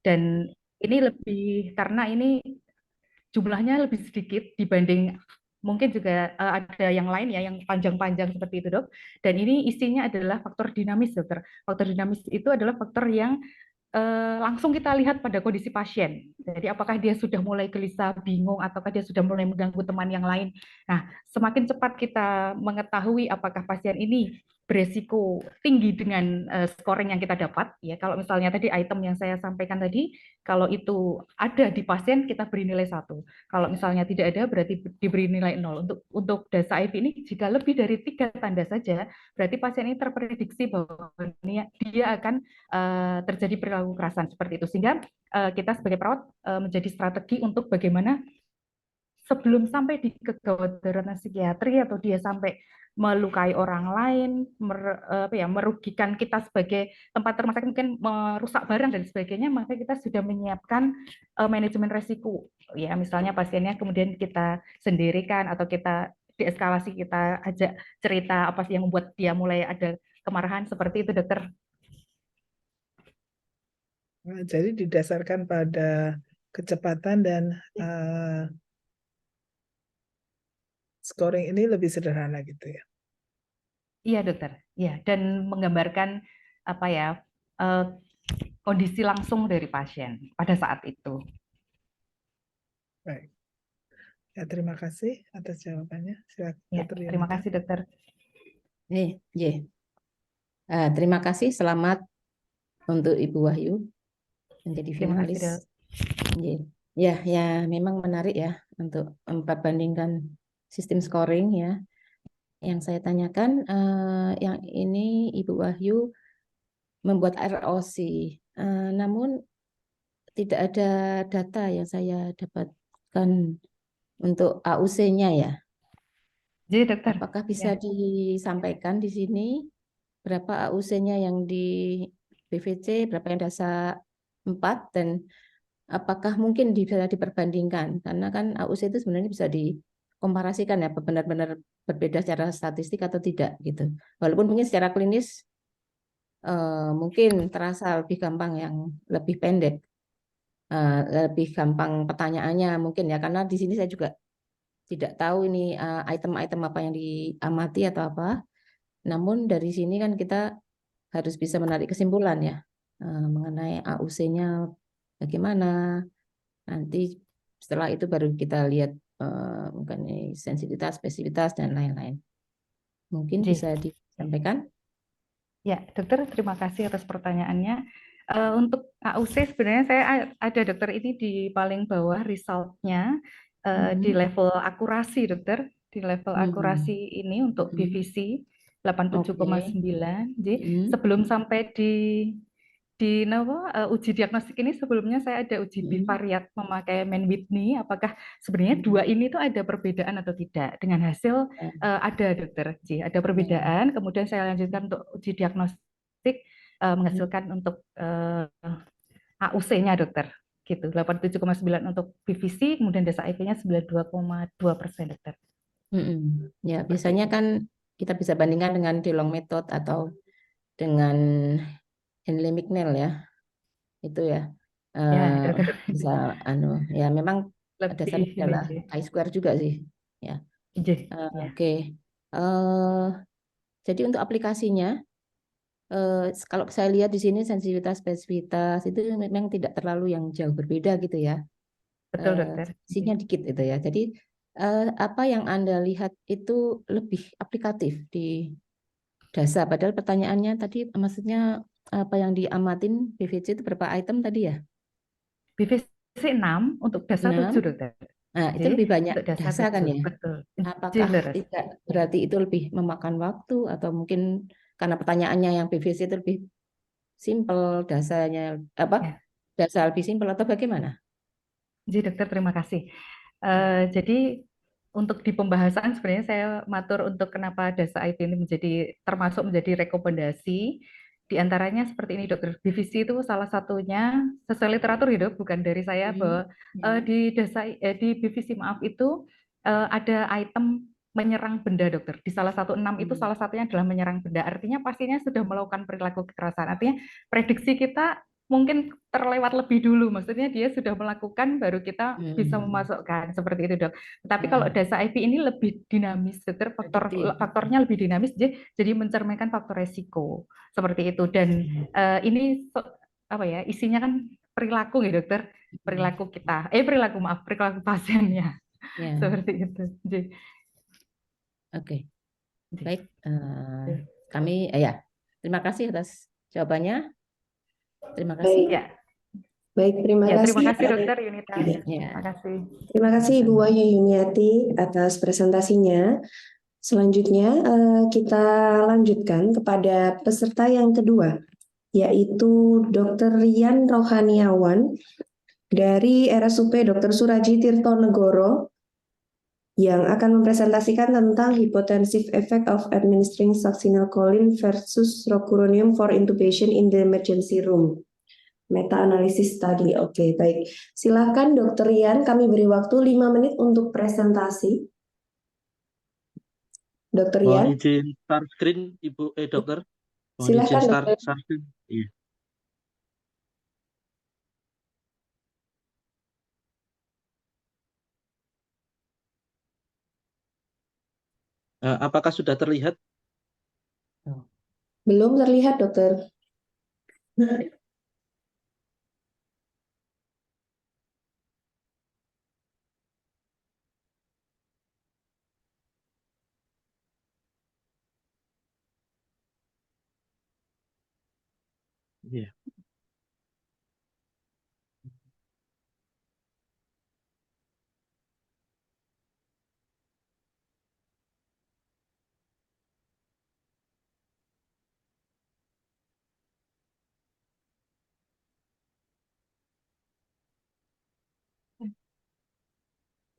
Dan ini lebih karena ini jumlahnya lebih sedikit dibanding mungkin juga ada yang lain ya yang panjang-panjang seperti itu dok. Dan ini isinya adalah faktor dinamis dokter. Faktor dinamis itu adalah faktor yang langsung kita lihat pada kondisi pasien. Jadi apakah dia sudah mulai gelisah, bingung, ataukah dia sudah mulai mengganggu teman yang lain. Nah, semakin cepat kita mengetahui apakah pasien ini beresiko tinggi dengan scoring yang kita dapat, ya kalau misalnya tadi item yang saya sampaikan tadi, kalau itu ada di pasien kita beri nilai 1. Kalau misalnya tidak ada berarti diberi nilai 0. Untuk DASA IV ini jika lebih dari 3 tanda saja, berarti pasien ini terprediksi bahwa dia akan terjadi perilaku kekerasan seperti itu. Sehingga kita sebagai perawat menjadi strategi untuk bagaimana sebelum sampai di kegawat darurat psikiatri atau dia sampai melukai orang lain, merugikan kita sebagai tempat rumah sakit, mungkin merusak barang dan sebagainya, maka kita sudah menyiapkan manajemen resiko. Ya, misalnya pasiennya kemudian kita sendirikan atau kita deeskalasi, kita ajak cerita apa sih yang membuat dia mulai ada kemarahan seperti itu, dokter. Nah, jadi didasarkan pada kecepatan dan scoring ini lebih sederhana gitu ya. Iya dokter, ya dan menggambarkan apa ya eh, kondisi langsung dari pasien pada saat itu. Baik. Ya, terima kasih atas jawabannya. Silakan Ya, Dr. terima Yunita. kasih dokter. Terima kasih. Selamat untuk Ibu Wahyu menjadi Terima kasih finalis. dok. Ya, memang menarik ya untuk memperbandingkan sistem scoring ya. Yang saya tanyakan, yang ini Ibu Wahyu membuat ROC, namun tidak ada data yang saya dapatkan untuk AUC-nya ya. Jadi dokter, Apakah bisa ya. disampaikan di sini berapa AUC-nya yang di BVC, berapa yang DASA 4, dan apakah mungkin bisa diperbandingkan? Karena kan AUC itu sebenarnya bisa dikomparasikan ya, benar-benar berbeda secara statistik atau tidak gitu. Walaupun mungkin secara klinis mungkin terasa lebih gampang yang lebih pendek, lebih gampang pertanyaannya mungkin ya, karena di sini saya juga tidak tahu ini item-item apa yang diamati atau apa. Namun dari sini kan kita harus bisa menarik kesimpulan ya mengenai AUC-nya bagaimana. Nanti setelah itu baru kita lihat mengenai sensitivitas, spesifitas dan lain-lain. Mungkin Ji. bisa disampaikan? Ya dokter, terima kasih atas pertanyaannya. Untuk AUC sebenarnya saya ada dokter ini di paling bawah resultnya di level akurasi dokter, di level akurasi ini untuk BVC 87,9. Jadi sebelum sampai di uji diagnostik ini sebelumnya saya ada uji bivariat memakai Mann Whitney. Apakah sebenarnya dua ini tuh ada perbedaan atau tidak? Dengan hasil ada dokter, ada perbedaan. Kemudian saya lanjutkan untuk uji diagnostik menghasilkan untuk AUC-nya dokter, gitu 87,9 untuk BVC, kemudian DASA IV-nya 92,2% dokter. Ya biasanya kan kita bisa bandingkan dengan Delong method atau dengan Henle Mcneill ya, itu ya. Ya, Bisa ya memang dasarnya lebih adalah ini. I-square juga sih ya. Ya. Oke. Jadi untuk aplikasinya, kalau saya lihat di sini sensitivitas spesifitas itu memang tidak terlalu yang jauh berbeda gitu ya. Betul dokter. Isinya dikit itu ya. Jadi apa yang Anda lihat itu lebih aplikatif di DASA. Padahal pertanyaannya tadi maksudnya apa yang diamatin BVC itu berapa item tadi ya? BVC 6 untuk DASA 7 6. dokter. Nah, itu Jadi lebih banyak untuk DASA DASA kan 7, ya? betul. Apakah Leres. tidak berarti itu lebih memakan waktu atau mungkin karena pertanyaannya yang BVC itu lebih simple, dasarnya apa? Ya. Dasar lebih simple atau bagaimana? Jadi dokter terima kasih. Jadi untuk di pembahasan sebenarnya saya matur untuk kenapa DASA IP ini termasuk menjadi rekomendasi. Di antaranya seperti ini dokter, BVC itu salah satunya sesuai literatur hidup, bukan dari saya, bahwa di BVC maaf itu ada item menyerang benda dokter. Di salah satu 6 itu salah satunya adalah menyerang benda. Artinya pastinya sudah melakukan perilaku kekerasan. Artinya prediksi kita mungkin terlewat lebih dulu. Maksudnya dia sudah melakukan baru kita bisa memasukkan seperti itu, Dok. Tapi kalau DASA IP ini lebih dinamis, dokter, faktornya lebih dinamis, jadi mencerminkan faktor resiko seperti itu. Dan ini apa ya, isinya kan perilaku ya, dokter, perilaku kita, perilaku pasiennya Ya, seperti itu. Jadi, oke. Baik, kami ya terima kasih atas jawabannya. Terima kasih. Baik, ya, baik, terima ya, terima kasih. kasih, dokter Yunita. Ya. Terima kasih. Terima kasih Ibu Wahyu Yuniati atas presentasinya. Selanjutnya kita lanjutkan kepada peserta yang kedua, yaitu Dr. Rian Rohaniawan dari RSUP Dr. Suraji Tirtonegoro yang akan mempresentasikan tentang hypotensive effect of administering succinylcholine versus rocuronium for intubation in the emergency room. Meta-analisis tadi. Oke, baik. Silakan Dr. Rian, kami beri waktu 5 menit untuk presentasi. Dr. Mohon Rian, izin start screen, Ibu, dokter. Mohon izin silakan start Dokter. screen. Iya. Apakah sudah terlihat? Belum terlihat, Dokter. Iya.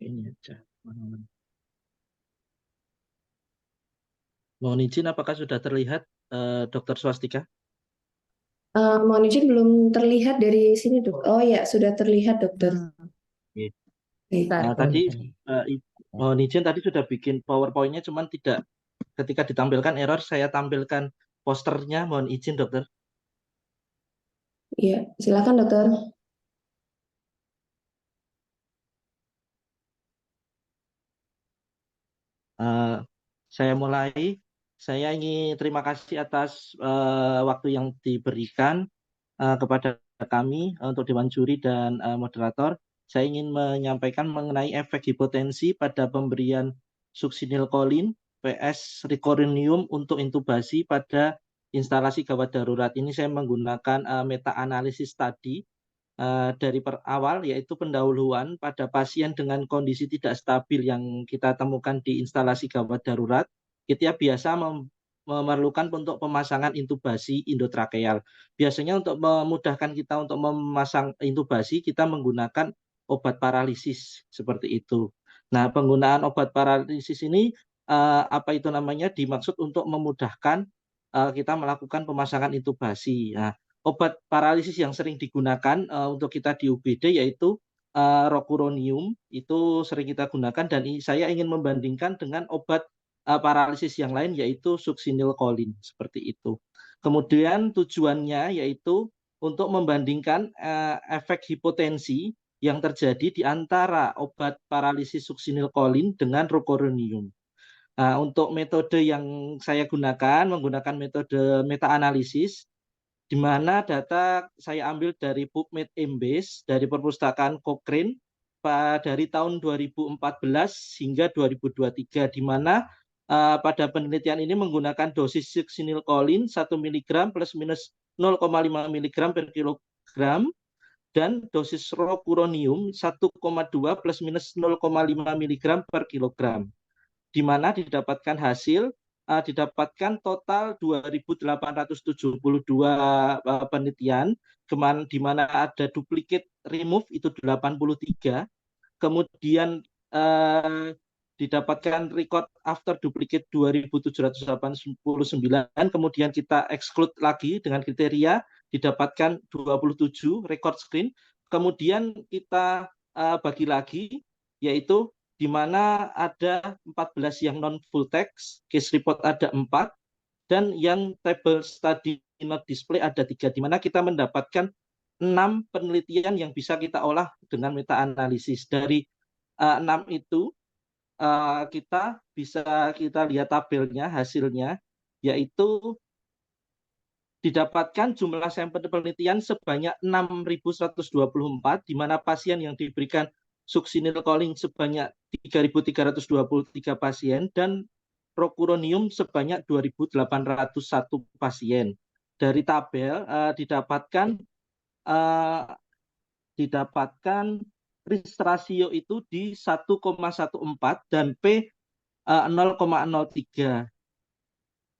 Ini aja. Mohon izin, apakah sudah terlihat, Dokter Swastika? Mohon izin belum terlihat dari sini, Dok. Oh ya, sudah terlihat, Dokter. Iya. Baik. Tadi mohon izin, tadi sudah bikin PowerPoint-nya, cuman tidak, ketika ditampilkan error, saya tampilkan posternya. Mohon izin, dokter. Iya, silakan, Dokter. Saya mulai. Saya ingin terima kasih atas waktu yang diberikan kepada kami untuk Dewan Juri dan moderator. Saya ingin menyampaikan mengenai efek hipotensi pada pemberian succinylcholine PS rocuronium untuk intubasi pada instalasi gawat darurat. Ini saya menggunakan meta-analisis tadi dari awal, yaitu pendahuluan pada pasien dengan kondisi tidak stabil yang kita temukan di instalasi gawat darurat. Kita biasa memerlukan untuk pemasangan intubasi endotrakeal. Biasanya untuk memudahkan kita untuk memasang intubasi, kita menggunakan obat paralisis seperti itu. Nah, penggunaan obat paralisis ini dimaksud untuk memudahkan kita melakukan pemasangan intubasi. Nah, obat paralisis yang sering digunakan untuk kita di UGD yaitu rocuronium, itu sering kita gunakan, dan saya ingin membandingkan dengan obat paralisis yang lain yaitu succinylcholine seperti itu. Kemudian tujuannya yaitu untuk membandingkan efek hipotensi yang terjadi di antara obat paralisis succinylcholine dengan rocuronium. Nah, untuk metode yang saya gunakan, menggunakan metode meta-analisis, di mana data saya ambil dari PubMed Embase dari perpustakaan Cochrane dari tahun 2014 hingga 2023, di mana pada penelitian ini menggunakan dosis succinylcholine 1 mg plus minus 0,5 mg per kilogram dan dosis rocuronium 1,2 plus minus 0,5 mg per kilogram, di mana didapatkan hasil didapatkan total 2.872 penelitian, di mana ada duplicate remove itu 83, kemudian didapatkan record after duplicate 2.789, kemudian kita exclude lagi dengan kriteria didapatkan 27 record screen, kemudian kita bagi lagi, yaitu di mana ada 14 yang non full text, case report ada 4, dan yang table study not display ada 3, di mana kita mendapatkan 6 penelitian yang bisa kita olah dengan meta-analisis. Dari 6 itu kita lihat tabelnya, hasilnya, yaitu didapatkan jumlah sampel penelitian sebanyak 6.124, di mana pasien yang diberikan succinylcholine sebanyak 3.323 pasien dan rocuronium sebanyak 2.801 pasien. Dari tabel didapatkan risk ratio itu di 1,14 dan P 0,03.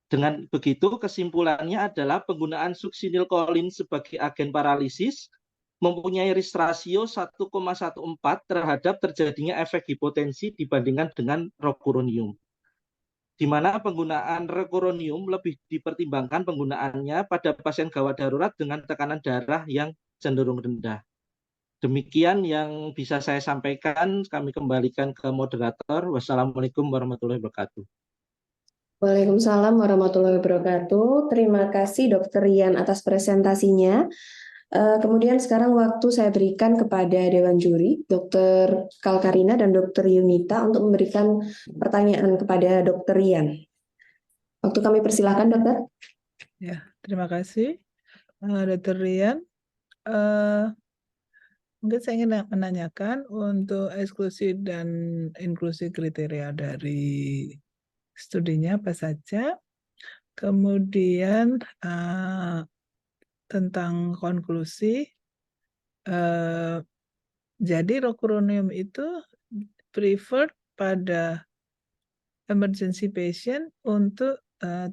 Dengan begitu, kesimpulannya adalah penggunaan succinylcholine sebagai agen paralisis mempunyai risk ratio 1,14 terhadap terjadinya efek hipotensi dibandingkan dengan rocuronium. Di mana penggunaan rocuronium lebih dipertimbangkan penggunaannya pada pasien gawat darurat dengan tekanan darah yang cenderung rendah. Demikian yang bisa saya sampaikan, kami kembalikan ke moderator. Wassalamualaikum warahmatullahi wabarakatuh. Waalaikumsalam warahmatullahi wabarakatuh. Terima kasih Dr. Rian atas presentasinya. Kemudian sekarang waktu saya berikan kepada Dewan Juri, Dr. Kalkarina dan Dr. Yunita untuk memberikan pertanyaan kepada Dr. Rian. Waktu kami persilahkan, Dokter. Ya, terima kasih, Dr. Rian. Mungkin saya ingin menanyakan untuk eksklusi dan inklusi kriteria dari studinya apa saja. Kemudian tentang konklusi, jadi rocuronium itu preferred pada emergency patient untuk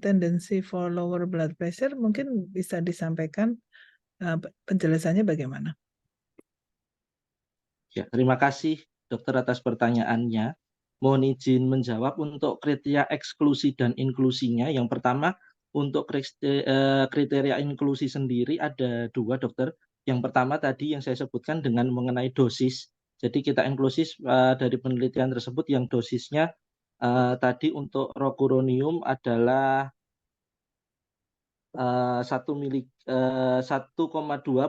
tendency for lower blood pressure. Mungkin bisa disampaikan penjelasannya bagaimana? Ya, terima kasih dokter atas pertanyaannya. Mohon izin menjawab untuk kriteria eksklusi dan inklusinya. Yang pertama, untuk kriteria inklusi sendiri ada 2, dokter. Yang pertama tadi yang saya sebutkan dengan mengenai dosis. Jadi kita inklusi dari penelitian tersebut yang dosisnya tadi untuk rocuronium adalah 1,2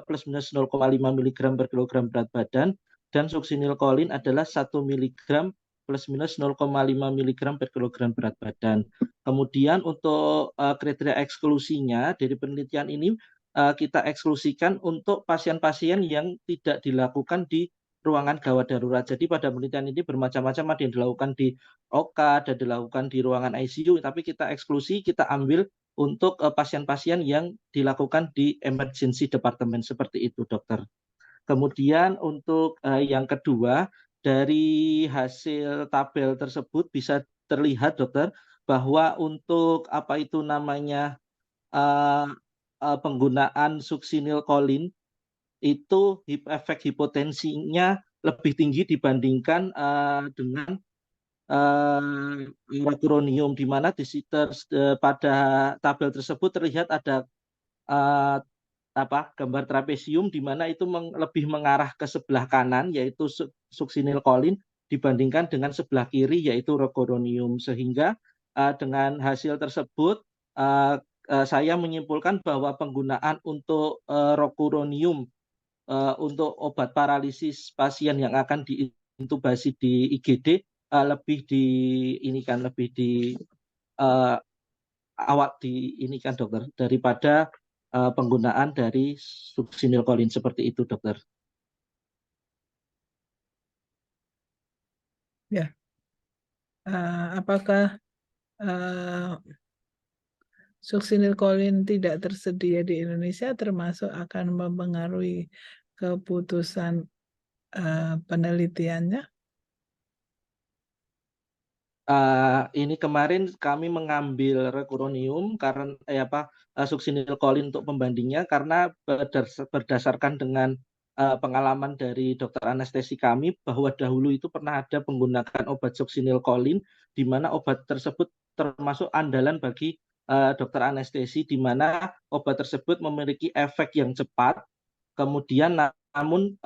plus minus 0,5 mg per kilogram berat badan, dan succinylcholine adalah 1 mg plus minus 0,5 mg per kilogram berat badan. Kemudian untuk kriteria eksklusinya dari penelitian ini kita eksklusikan untuk pasien-pasien yang tidak dilakukan di ruangan gawat darurat. Jadi pada penelitian ini bermacam-macam, ada yang dilakukan di OK, ada dilakukan di ruangan ICU, tapi kita eksklusi, kita ambil untuk pasien-pasien yang dilakukan di emergency department seperti itu, dokter. Kemudian untuk yang kedua, dari hasil tabel tersebut bisa terlihat, dokter, bahwa untuk apa itu namanya penggunaan succinylcholine itu efek hipotensinya lebih tinggi dibandingkan dengan rocuronium, di mana pada tabel tersebut terlihat ada gambar trapesium, di mana itu lebih mengarah ke sebelah kanan yaitu succinylcholine dibandingkan dengan sebelah kiri yaitu rocuronium. Sehingga dengan hasil tersebut saya menyimpulkan bahwa penggunaan untuk rocuronium untuk obat paralisis pasien yang akan diintubasi di IGD lebih diinikan dokter daripada penggunaan dari succinylcholine seperti itu, dokter. Ya, apakah succinylcholine tidak tersedia di Indonesia termasuk akan mempengaruhi keputusan penelitiannya? Ini kemarin kami mengambil rocuronium karena succinylcholine untuk pembandingnya karena berdasarkan dengan pengalaman dari dokter anestesi kami bahwa dahulu itu pernah ada menggunakan obat succinylcholine, di mana obat tersebut termasuk andalan bagi dokter anestesi, di mana obat tersebut memiliki efek yang cepat, kemudian namun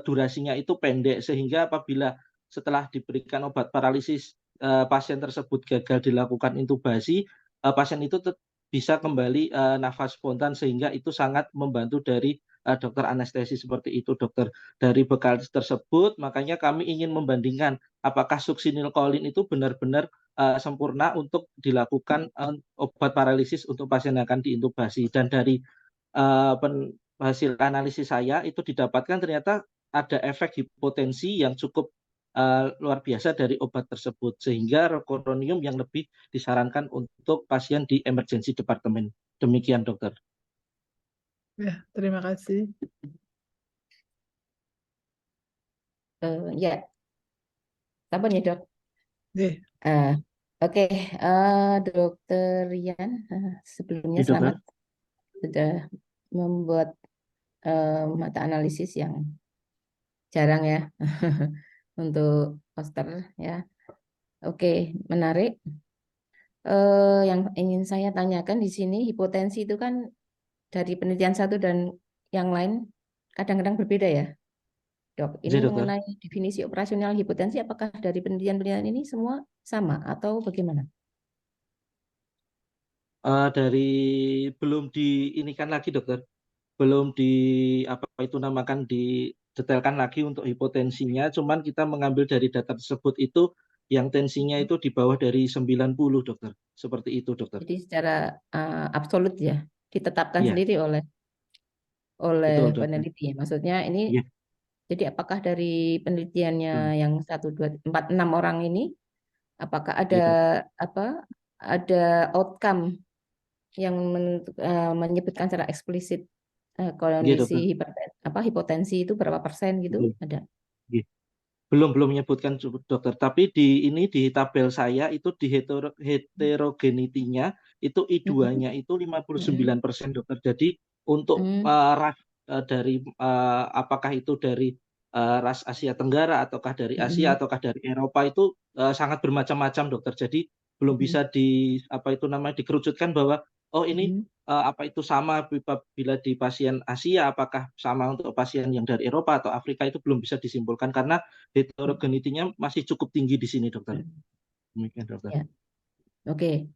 durasinya itu pendek, sehingga apabila setelah diberikan obat paralisis pasien tersebut gagal dilakukan intubasi, pasien itu bisa kembali nafas spontan, sehingga itu sangat membantu dari dokter anestesi seperti itu, dokter. Dari bekal tersebut, makanya kami ingin membandingkan apakah suksinilkolin itu benar-benar sempurna untuk dilakukan obat paralisis untuk pasien yang akan diintubasi. Dan dari hasil analisis saya itu didapatkan ternyata ada efek hipotensi yang cukup luar biasa dari obat tersebut, sehingga rocuronium yang lebih disarankan untuk pasien di emergency department. Demikian, dokter. Ya, terima kasih. Ya, sabar ya dok. Nih, Oke, Dokter Rian, sebelumnya Ya, dokter. selamat sudah membuat mata analisis yang jarang ya untuk poster ya. Oke, menarik. Yang ingin saya tanyakan di sini, hipotensi itu kan dari penelitian satu dan yang lain kadang-kadang berbeda ya, dok. Ini Ya, dokter. mengenai definisi operasional hipotensi, apakah dari penelitian-penelitian ini semua sama atau bagaimana? Dari belum diinikan lagi, dokter. Belum apa itu namakan, didetailkan lagi untuk hipotensinya. Cuman kita mengambil dari data tersebut itu yang tensinya itu di bawah dari 90, dokter. Seperti itu, dokter. Jadi secara absolut ya, ditetapkan Iya, sendiri oleh betul, dokter. peneliti. Maksudnya ini, Iya, jadi apakah dari penelitiannya betul. yang 1, 2, 4, 6 orang ini, apakah ada Iya, dokter. ada outcome yang menyebutkan secara eksplisit Iya, dokter. kondisi hipotensi itu berapa persen gitu? Betul. Ada. Iya. Belum menyebutkan, dokter. Tapi di tabel saya itu di heterogenitinya itu I2-nya itu 59%, dokter. Jadi untuk ras dari apakah itu dari ras Asia Tenggara ataukah dari Asia ataukah dari Eropa itu sangat bermacam-macam, dokter. Jadi belum bisa dikerucutkan bahwa ini apa itu sama bila di pasien Asia, apakah sama untuk pasien yang dari Eropa atau Afrika, itu belum bisa disimpulkan karena heterogenitinya masih cukup tinggi di sini, dokter. Demikian, dokter. Ya. Oke.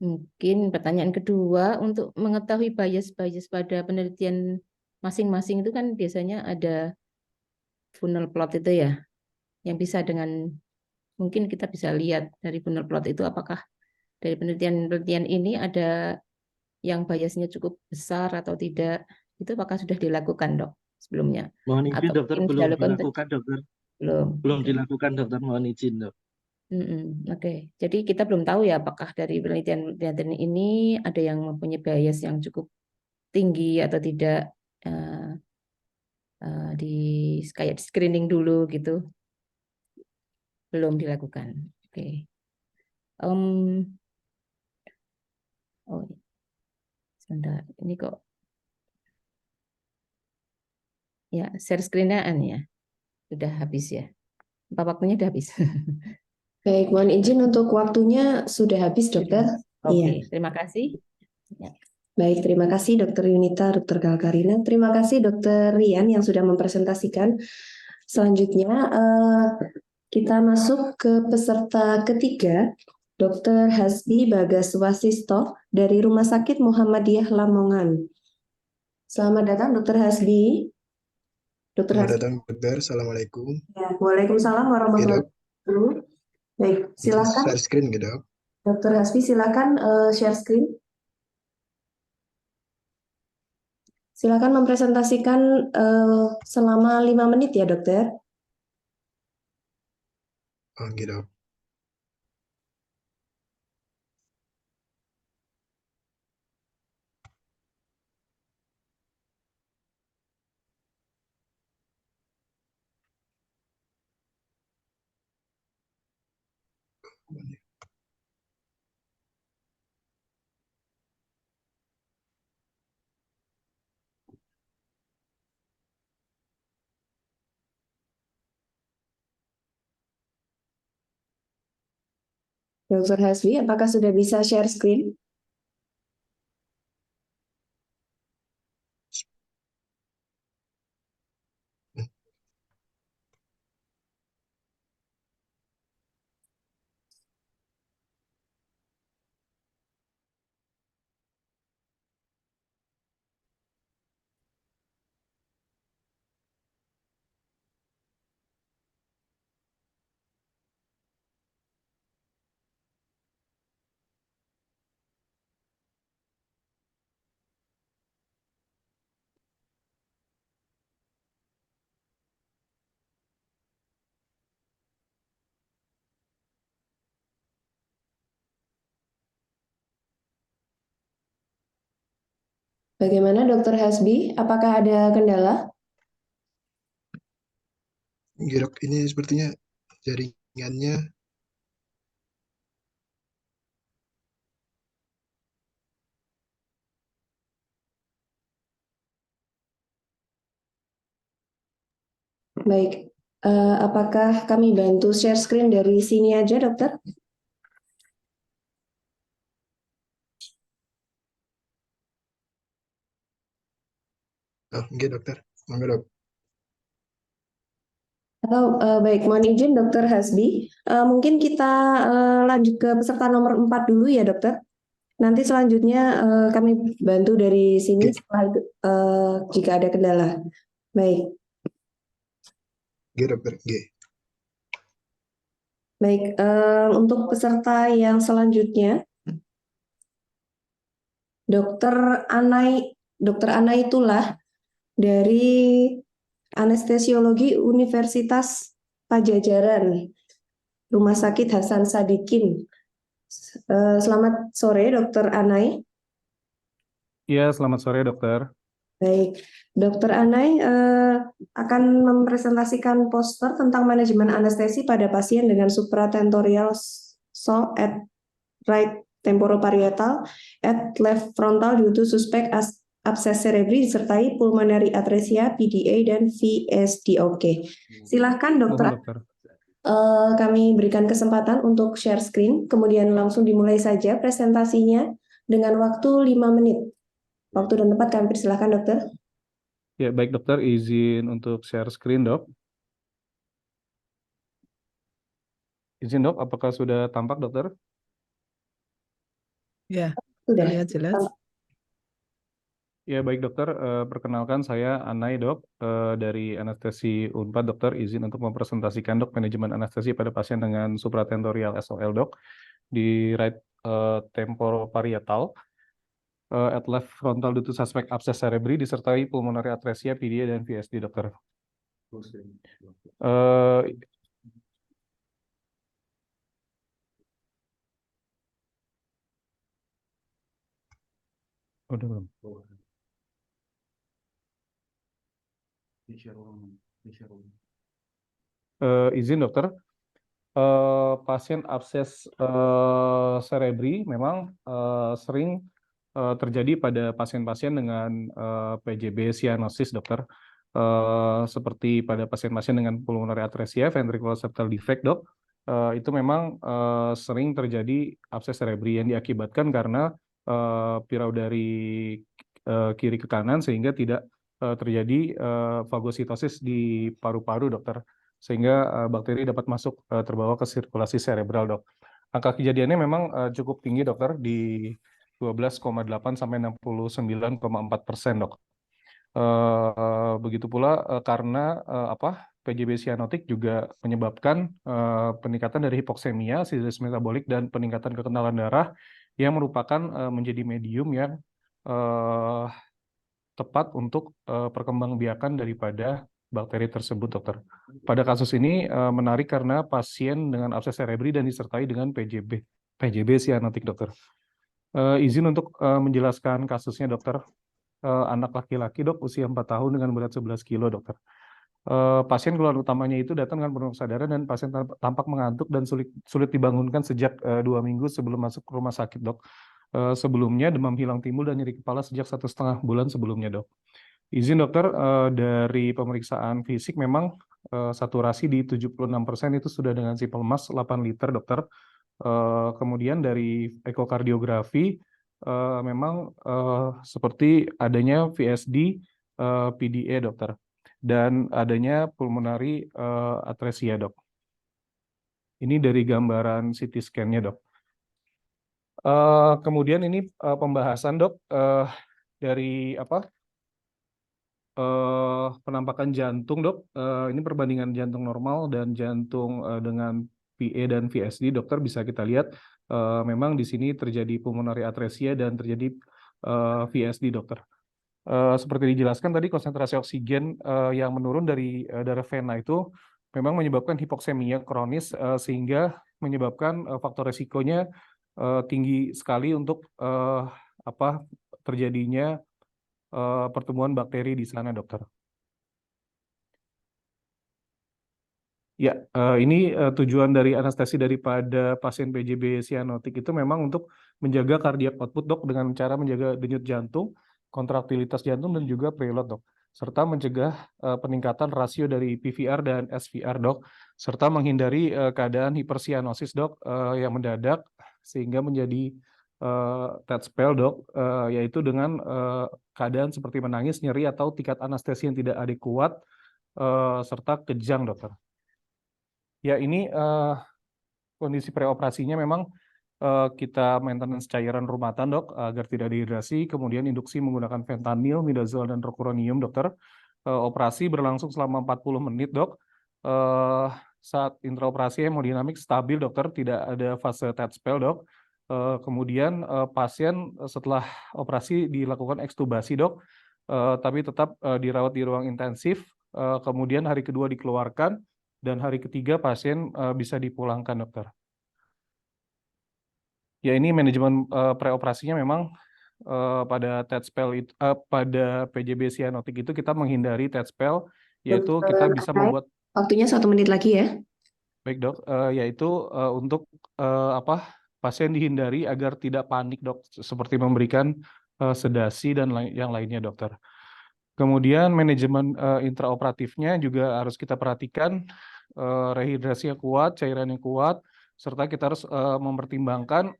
Mungkin pertanyaan kedua, untuk mengetahui bias-bias pada penelitian masing-masing itu kan biasanya ada funnel plot itu ya, yang bisa mungkin kita bisa lihat dari funnel plot itu apakah dari penelitian-penelitian ini ada yang biasnya cukup besar atau tidak, itu apakah sudah dilakukan, dok, sebelumnya? Mohon izin, Atau dokter, mungkin belum sudah dilakukan? dilakukan, dokter. Belum. Belum Oke. dilakukan, dokter. Mohon izin, dok. Oke. Jadi kita belum tahu ya apakah dari penelitian ini ada yang mempunyai bias yang cukup tinggi atau tidak, di kayak screening dulu gitu. Belum dilakukan. Oke. Oh, sebentar. Ini kok ya share screen-nya ya. Sudah habis ya. Waktunya sudah habis. Baik, mohon izin untuk waktunya sudah habis, dokter. Iya. Oke, terima kasih. Ya. Baik, terima kasih Dokter Yunita, Dokter Galkarina. Terima kasih Dokter Rian yang sudah mempresentasikan. Selanjutnya kita masuk ke peserta ketiga, Dokter Hasbi Bagas Wasisto dari Rumah Sakit Muhammadiyah Lamongan. Selamat datang Dokter Hasbi. Dokter Selamat Hasbi. datang, dokter. Assalamualaikum. Ya, Waalaikumsalam warahmatullahi wabarakatuh. Baik, silakan Share screen gitu. Dokter Hasbi, silakan share screen. Silakan mempresentasikan selama 5 menit ya, dokter. Oh, gitu. Dokter Hasbi, apakah sudah bisa share screen? Bagaimana Dokter Hasbi? Apakah ada kendala? Iya dok, ini sepertinya jaringannya. Baik, apakah kami bantu share screen dari sini aja, dokter? Oh, iya dokter. Monggo dok. Baik, mohon izin Dokter Hasbi. Mungkin kita lanjut ke peserta nomor 4 dulu ya, dokter. Nanti selanjutnya kami bantu dari sini Oke. setelah itu, jika ada kendala. Baik, Iya dokter. Iya. baik. Untuk peserta yang selanjutnya, Dokter Anai Tullah dari Anestesiologi Universitas Pajajaran, Rumah Sakit Hasan Sadikin. Selamat sore, Dokter Anai. Iya, selamat sore dokter. Baik, Dokter Anai akan mempresentasikan poster tentang manajemen anestesi pada pasien dengan supratentorial saw at right temporoparietal at left frontal due to suspect abscess cerebri disertai pulmonary atresia, PDA, dan VSD. Oke, silahkan dokter. Dokter. Kami berikan kesempatan untuk share screen, kemudian langsung dimulai saja presentasinya dengan waktu 5 menit. Waktu dan tempat kami persilahkan dokter. Ya, baik dokter, izin untuk share screen dok. Izin dok, apakah sudah tampak dokter? Ya, Sudah. terlihat jelas. Ya, baik dokter, perkenalkan saya Anai dok, dari anestesi Unpad dokter, izin untuk mempresentasikan dok manajemen anestesi pada pasien dengan supratentorial SOL dok di right temporoparietal at left frontal due to suspect abscess cerebri disertai pulmonary atresia, PDA, dan VSD dokter. Udah belum? Izin dokter, pasien abses cerebri memang sering terjadi pada pasien-pasien dengan PJB cyanosis dokter, seperti pada pasien-pasien dengan pulmonary atresia, ventricular septal defect dok. Itu memang sering terjadi abses cerebri yang diakibatkan karena pirau dari kiri ke kanan sehingga tidak terjadi fagositosis di paru-paru dokter, sehingga bakteri dapat masuk terbawa ke sirkulasi cerebral dok. Angka kejadiannya memang cukup tinggi dokter, di 12,8 sampai 69,4% dok. Begitu pula karena PJB cyanotik juga menyebabkan peningkatan dari hipoksemia, acidosis metabolik, dan peningkatan kekentalan darah yang merupakan menjadi medium yang tepat untuk perkembangbiakan daripada bakteri tersebut, dokter. Pada kasus ini menarik karena pasien dengan abses cerebri dan disertai dengan PJB cyanotik, dokter. Izin untuk menjelaskan kasusnya, dokter. Anak laki-laki, dok, usia 4 tahun dengan berat 11 kilo, dokter. Pasien keluhan utamanya itu datang dengan penuh kesadaran dan pasien tampak mengantuk dan sulit dibangunkan sejak 2 minggu sebelum masuk ke rumah sakit, dok. Sebelumnya demam hilang timbul dan nyeri kepala sejak 1,5 bulan sebelumnya, dok. Izin dokter, dari pemeriksaan fisik memang saturasi di 76% itu sudah dengan simple mass 8 liter, dokter. Kemudian dari ekokardiografi memang seperti adanya VSD, PDA, dokter, dan adanya pulmonary atresia, dok. Ini dari gambaran CT scan-nya, dok. Kemudian ini pembahasan, dok, dari penampakan jantung, dok. Ini perbandingan jantung normal dan jantung dengan PA dan VSD, dokter. Bisa kita lihat memang di sini terjadi pulmonary atresia dan terjadi VSD, dokter. Seperti dijelaskan tadi, konsentrasi oksigen yang menurun dari darah vena itu memang menyebabkan hipoksemia kronis, sehingga menyebabkan faktor resikonya tinggi sekali untuk terjadinya pertumbuhan bakteri di sana, dokter. Ya, ini tujuan dari anestesi daripada pasien PJB sianotik itu memang untuk menjaga cardiac output, dok, dengan cara menjaga denyut jantung, kontraktilitas jantung, dan juga preload, dok, serta mencegah peningkatan rasio dari PVR dan SVR, dok, serta menghindari keadaan hipersianosis, dok, yang mendadak sehingga menjadi TED spell, dok, yaitu dengan keadaan seperti menangis, nyeri, atau tingkat anestesi yang tidak adekuat, serta kejang, dokter. Ya, ini kondisi preoperasinya memang kita maintenance cairan rumatan, dok, agar tidak dehidrasi, kemudian induksi menggunakan fentanyl, midazolam, dan rocuronium, dokter. Operasi berlangsung selama 40 menit, dok. Saat intraoperasi hemodinamik stabil, dokter, tidak ada fase TED spell, dok. Kemudian pasien setelah operasi dilakukan ekstubasi, dok, tapi tetap dirawat di ruang intensif, kemudian hari kedua dikeluarkan, dan hari ketiga pasien bisa dipulangkan, dokter. Ya, ini manajemen preoperasinya memang pada TED spell itu, pada PJB sianotik itu kita menghindari TED spell, yaitu kita bisa membuat. Waktunya 1 menit lagi ya. Baik, dok, yaitu untuk pasien dihindari agar tidak panik, dok, seperti memberikan sedasi dan yang lainnya, dokter. Kemudian manajemen intraoperatifnya juga harus kita perhatikan, rehidrasi yang kuat, cairan yang kuat, serta kita harus mempertimbangkan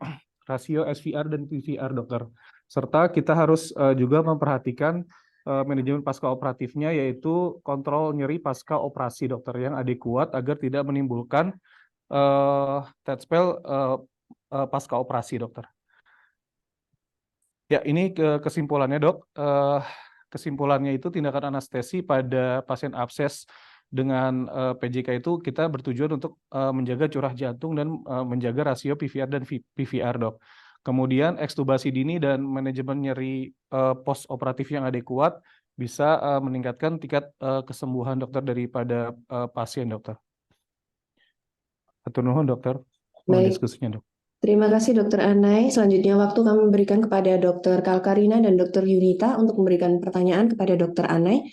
rasio SVR dan PVR, dokter. Serta kita harus juga memperhatikan manajemen pasca operatifnya, yaitu kontrol nyeri pasca operasi, dokter, yang adekuat agar tidak menimbulkan TED spell pasca operasi, dokter. Ya, ini kesimpulannya, dok. Kesimpulannya itu tindakan anestesi pada pasien abses dengan PJK itu kita bertujuan untuk menjaga curah jantung dan menjaga rasio PVR dan PVR, dok. Kemudian ekstubasi dini dan manajemen nyeri post operatif yang adekuat bisa meningkatkan tingkat kesembuhan, dokter, daripada pasien, dokter. Hatur nuhun, dokter. Mohon Baik. diskusinya, dok. Terima kasih Dr. Anay. Selanjutnya waktu kami berikan kepada Dr. Kalkarina dan Dr. Yunita untuk memberikan pertanyaan kepada Dr. Anay.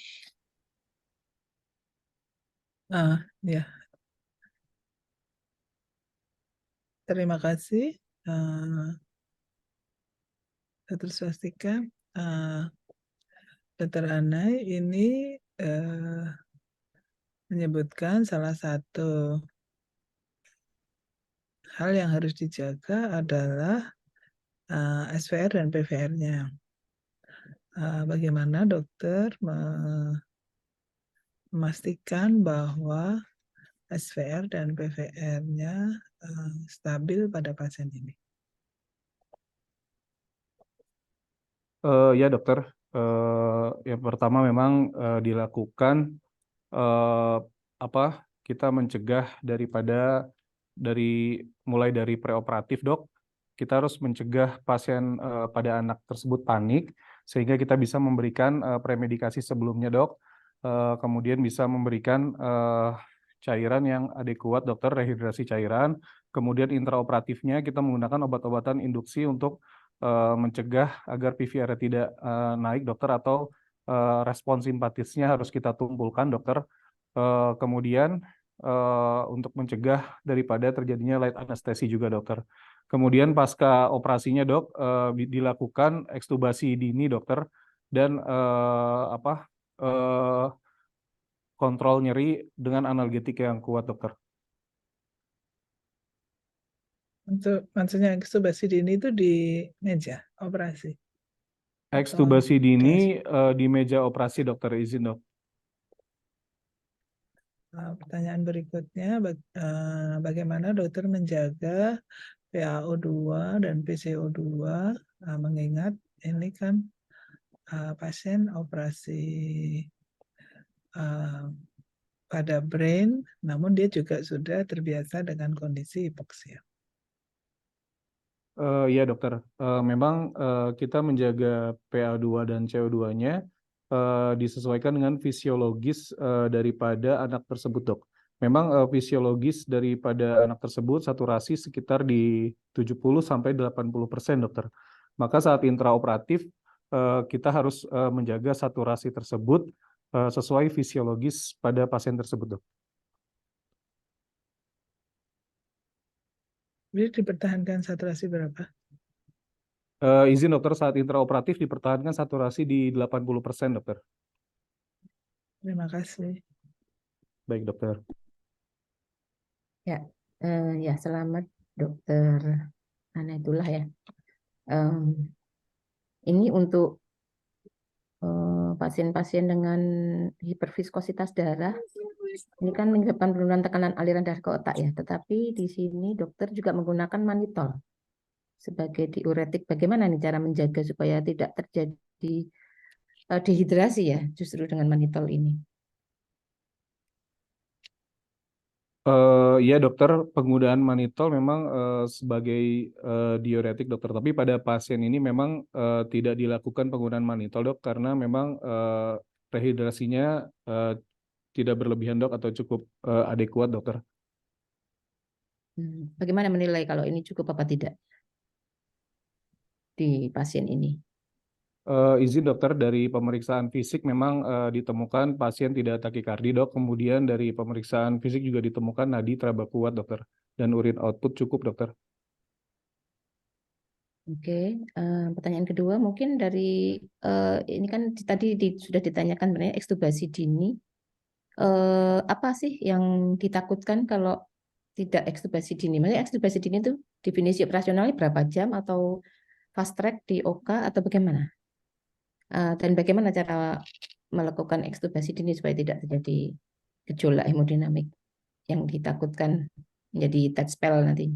Ya. Terima kasih, Dr. Swastika. Dr. Anay ini menyebutkan salah satu hal yang harus dijaga adalah SVR dan PVR-nya. Bagaimana dokter memastikan bahwa SVR dan PVR-nya stabil pada pasien ini? Ya, dokter. Yang pertama memang dilakukan kita mencegah mulai dari preoperatif, dok. Kita harus mencegah pasien pada anak tersebut panik sehingga kita bisa memberikan premedikasi sebelumnya, dok. Kemudian bisa memberikan cairan yang adekuat, dokter, rehidrasi cairan. Kemudian intraoperatifnya kita menggunakan obat-obatan induksi untuk mencegah agar PVR tidak naik, dokter, atau respon simpatisnya harus kita tumpulkan, dokter. Kemudian untuk mencegah daripada terjadinya light anestesi juga, dokter. Kemudian pasca operasinya, dok, dilakukan ekstubasi dini, dokter, dan kontrol nyeri dengan analgetik yang kuat, dokter. Untuk maksudnya ekstubasi dini itu di meja operasi? Ekstubasi dini di meja operasi, dokter, izin, dok. Pertanyaan berikutnya, bagaimana dokter menjaga PaO2 dan PCO2, mengingat ini kan pasien operasi pada brain, namun dia juga sudah terbiasa dengan kondisi hipoksia. Ya, dokter. Memang kita menjaga PaO2 dan CO2-nya disesuaikan dengan fisiologis daripada anak tersebut, dok. Memang fisiologis daripada anak tersebut saturasi sekitar di 70-80%, dokter. Maka saat intraoperatif kita harus menjaga saturasi tersebut sesuai fisiologis pada pasien tersebut, dok. Jadi dipertahankan saturasi berapa? Izin dokter, saat intraoperatif dipertahankan saturasi di 80%, dokter. Terima kasih. Baik, dokter. Ya, ya selamat Dokter Anaitullah ya. Ini untuk pasien-pasien dengan hiperviskositas darah, ini kan menyebabkan penurunan tekanan aliran darah ke otak ya. Tetapi di sini dokter juga menggunakan manitol sebagai diuretik. Bagaimana nih cara menjaga supaya tidak terjadi dehidrasi ya, justru dengan manitol ini? Ya dokter, penggunaan manitol memang sebagai diuretik dokter, tapi pada pasien ini memang tidak dilakukan penggunaan manitol dok, karena memang rehidrasinya tidak berlebihan dok atau cukup adekuat dokter. Bagaimana menilai kalau ini cukup apa tidak di pasien ini? Izin dokter, dari pemeriksaan fisik memang ditemukan pasien tidak takikardi dok, kemudian dari pemeriksaan fisik juga ditemukan nadi teraba kuat dokter, dan urin output cukup dokter. Oke, pertanyaan kedua mungkin dari ini kan tadi sudah ditanyakan sebenarnya ekstubasi dini. Apa sih yang ditakutkan kalau tidak ekstubasi dini? Maksudnya ekstubasi dini itu definisi operasionalnya berapa jam atau fast track di OK atau bagaimana? Dan bagaimana cara melakukan ekstubasi dini supaya tidak terjadi gejolak hemodinamik yang ditakutkan menjadi death spell nanti?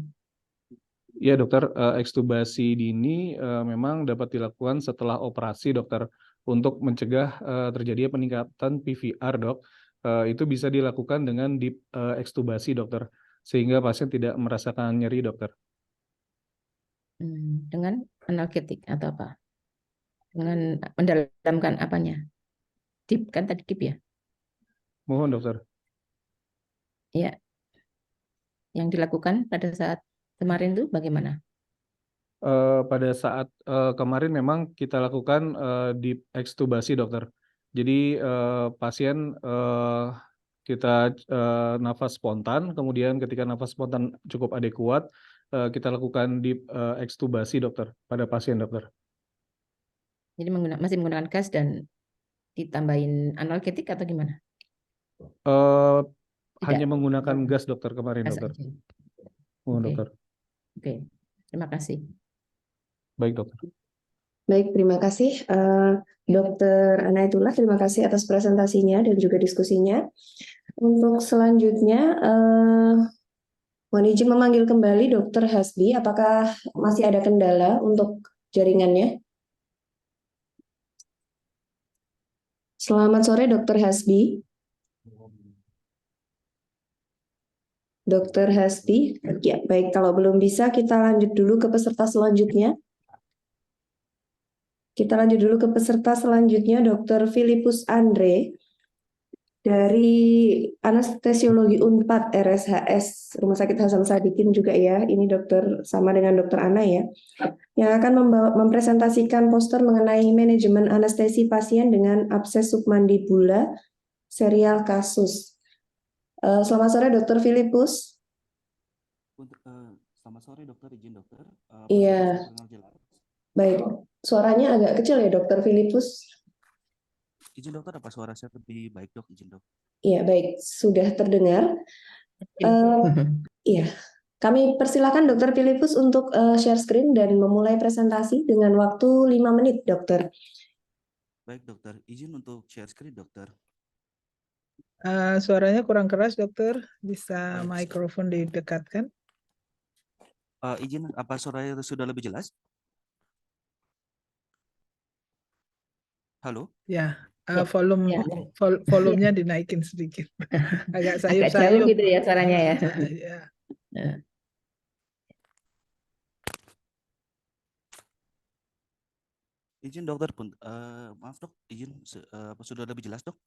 Ya dokter, ekstubasi dini memang dapat dilakukan setelah operasi dokter, untuk mencegah terjadinya peningkatan PVR dok. Itu bisa dilakukan dengan deep ekstubasi dokter, sehingga pasien tidak merasakan nyeri dokter. Dengan analgetik atau apa? Dengan mendalamkan apanya? Deep kan tadi deep ya? Mohon dokter. Ya. Yang dilakukan pada saat kemarin itu bagaimana? Pada saat kemarin memang kita lakukan deep ekstubasi dokter. Jadi pasien kita nafas spontan, kemudian ketika nafas spontan cukup adekuat, kita lakukan deep ekstubasi dokter pada pasien dokter. Jadi masih menggunakan gas dan ditambahin analgetik atau gimana? Hanya menggunakan gas dokter kemarin Gas dokter. aja. Mohon Oke. dokter. Oke, terima kasih. Baik dokter. Baik, terima kasih Dokter Anaitullah. Terima kasih atas presentasinya dan juga diskusinya. Untuk selanjutnya, mohon izin memanggil kembali Dokter Hasbi. Apakah masih ada kendala untuk jaringannya? Selamat sore, Dokter Hasbi. Dokter Hasbi, ya baik. Kalau belum bisa, kita lanjut dulu ke peserta selanjutnya. Kita lanjut dulu ke peserta selanjutnya, Dr. Filipus Andre dari Anestesiologi Unpad RSHS Rumah Sakit Hasan Sadikin juga ya. Ini dokter sama dengan Dokter Ana ya, yang akan mempresentasikan poster mengenai manajemen anestesi pasien dengan abses submandibula serial kasus. Selamat sore, Dokter Filipus. Selamat sore, dokter. Izin dokter. Iya. Baik, suaranya agak kecil ya, Dokter Filipus. Izin dokter, apa suara saya lebih baik dok? Izin dok. Iya, baik, sudah terdengar. Iya, kami persilakan Dokter Filipus untuk share screen dan memulai presentasi dengan waktu 5 menit, dokter. Baik dokter, izin untuk share screen dokter. Suaranya kurang keras dokter, bisa Baik. mikrofon didekatkan. Izin, apa suaranya sudah lebih jelas? Halo? Ya, Ya. volumenya dinaikin sedikit. Agak Agak jauh sayup-sayup. gitu ya suaranya ya. Ya. Izin dokter pun, maaf dok, izin apa sudah lebih jelas dok?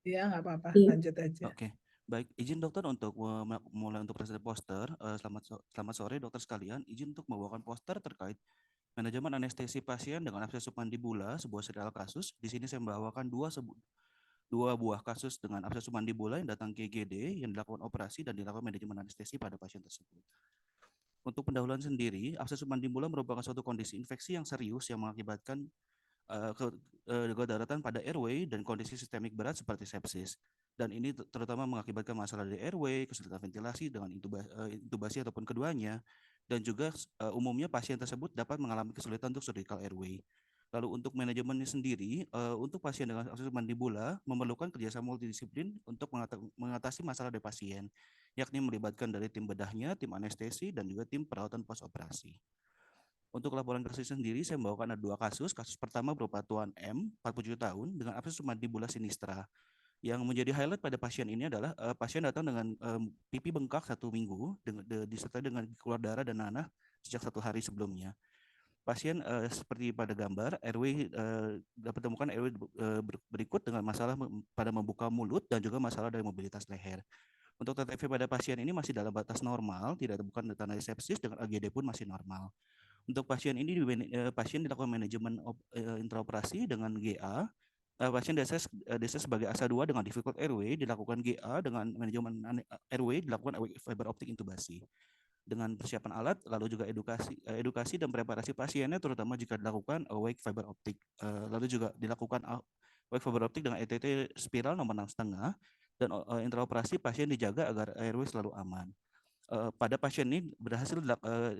Iya, nggak apa-apa, Iya. lanjut aja. Oke, baik. Izin dokter untuk mulai untuk presentasi poster. Selamat sore dokter sekalian. Izin untuk membawakan poster terkait Manajemen anestesi pasien dengan abses submandibula, sebuah serial kasus. Di sini saya membawakan dua buah kasus dengan abses submandibula yang datang ke IGD, yang dilakukan operasi dan dilakukan manajemen anestesi pada pasien tersebut. Untuk pendahuluan sendiri, abses submandibula merupakan suatu kondisi infeksi yang serius yang mengakibatkan kedaratan pada airway dan kondisi sistemik berat seperti sepsis. Dan ini terutama mengakibatkan masalah di airway, kesulitan ventilasi dengan intubasi ataupun keduanya. Dan juga umumnya pasien tersebut dapat mengalami kesulitan untuk surgical airway. Lalu untuk manajemennya sendiri, untuk pasien dengan abses submandibula memerlukan kerjasama multidisiplin untuk mengatasi masalah dari pasien, yakni melibatkan dari tim bedahnya, tim anestesi, dan juga tim perawatan post-operasi. Untuk laporan kasus sendiri, saya membawakan ada dua kasus. Kasus pertama berupa Tuan M, 47 tahun, dengan abses submandibula sinistra. Yang menjadi highlight pada pasien ini adalah pasien datang dengan pipi bengkak 1 minggu, disertai dengan keluar darah dan nanah sejak 1 hari sebelumnya. Pasien seperti pada gambar, airway dapat ditemukan airway berikut dengan masalah pada membuka mulut dan juga masalah dari mobilitas leher. Untuk TTV pada pasien ini masih dalam batas normal, tidak bukan tanda sepsis, dengan AGD pun masih normal. Untuk pasien ini, pasien dilakukan manajemen intraoperasi dengan GA. Pasien desa sebagai ASA 2 dengan difficult airway, dilakukan GA dengan manajemen airway, dilakukan fiber optic intubasi. Dengan persiapan alat, lalu juga edukasi dan preparasi pasiennya, terutama jika dilakukan awake fiber optic. Lalu juga dilakukan awake fiber optic dengan ETT spiral nomor 6,5, dan intraoperasi pasien dijaga agar airway selalu aman. Pada pasien ini berhasil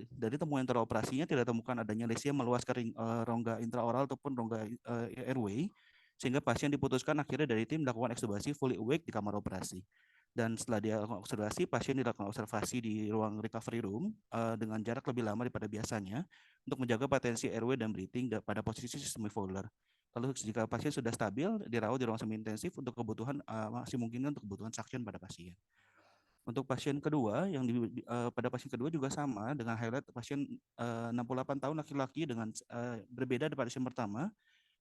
dari temuan intraoperasinya tidak temukan adanya lesi yang meluas ke rongga intraoral ataupun rongga airway, sehingga pasien diputuskan akhirnya dari tim melakukan ekstubasi fully awake di kamar operasi. Dan setelah dilakukan observasi, pasien dilakukan observasi di ruang recovery room dengan jarak lebih lama daripada biasanya untuk menjaga potensi airway dan breathing pada posisi semivolar. Lalu jika pasien sudah stabil, dirawat di ruang semi intensif untuk kebutuhan masih mungkin untuk kebutuhan suction pada pasien. Untuk pasien kedua, pada pasien kedua juga sama dengan highlight pasien 68 tahun laki-laki dengan berbeda dari pasien pertama.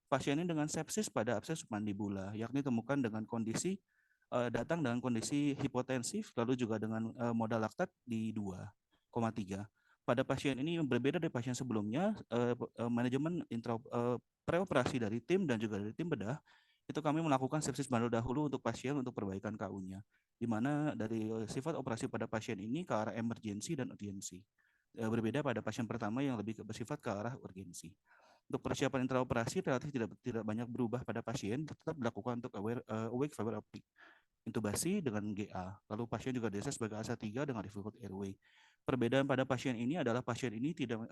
Pasien ini dengan sepsis pada abses submandibula, yakni ditemukan dengan kondisi datang dengan kondisi hipotensif, lalu juga dengan modal laktat di 2,3. Pada pasien ini berbeda dari pasien sebelumnya, manajemen preoperasi dari tim dan juga dari tim bedah, itu kami melakukan sepsis bandel dahulu untuk pasien untuk perbaikan KU-nya, di mana dari sifat operasi pada pasien ini ke arah emergensi dan urgensi. Berbeda pada pasien pertama yang lebih bersifat ke arah urgensi. Untuk persiapan intraoperasi relatif tidak banyak berubah pada pasien, tetap dilakukan untuk awake fiber optic intubasi dengan GA. Lalu pasien juga desa sebagai ASA 3 dengan difficult airway. Perbedaan pada pasien ini adalah pasien ini tidak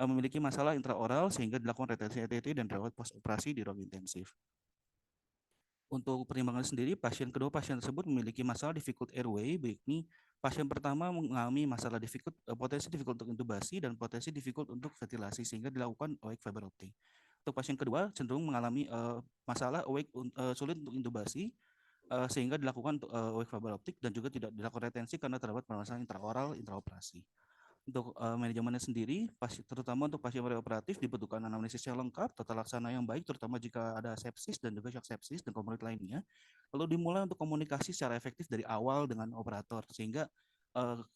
memiliki masalah intraoral sehingga dilakukan retensi ETT dan dirawat post operasi di ruang intensif. Untuk pertimbangan sendiri, pasien kedua pasien tersebut memiliki masalah difficult airway, yakni pasien pertama mengalami masalah potensi difficult untuk intubasi dan potensi difficult untuk ventilasi sehingga dilakukan awake fiber optic. Untuk pasien kedua cenderung mengalami masalah awake sulit untuk intubasi sehingga dilakukan awake fiber optic dan juga tidak dilakukan retensi karena terdapat permasalahan intraoral intraoperasi. Untuk manajemennya sendiri, terutama untuk pasien preoperatif dibutuhkan anamnesis yang lengkap, tata laksana yang baik, terutama jika ada sepsis dan juga shock sepsis dan komorbid lainnya. Lalu dimulai untuk komunikasi secara efektif dari awal dengan operator, sehingga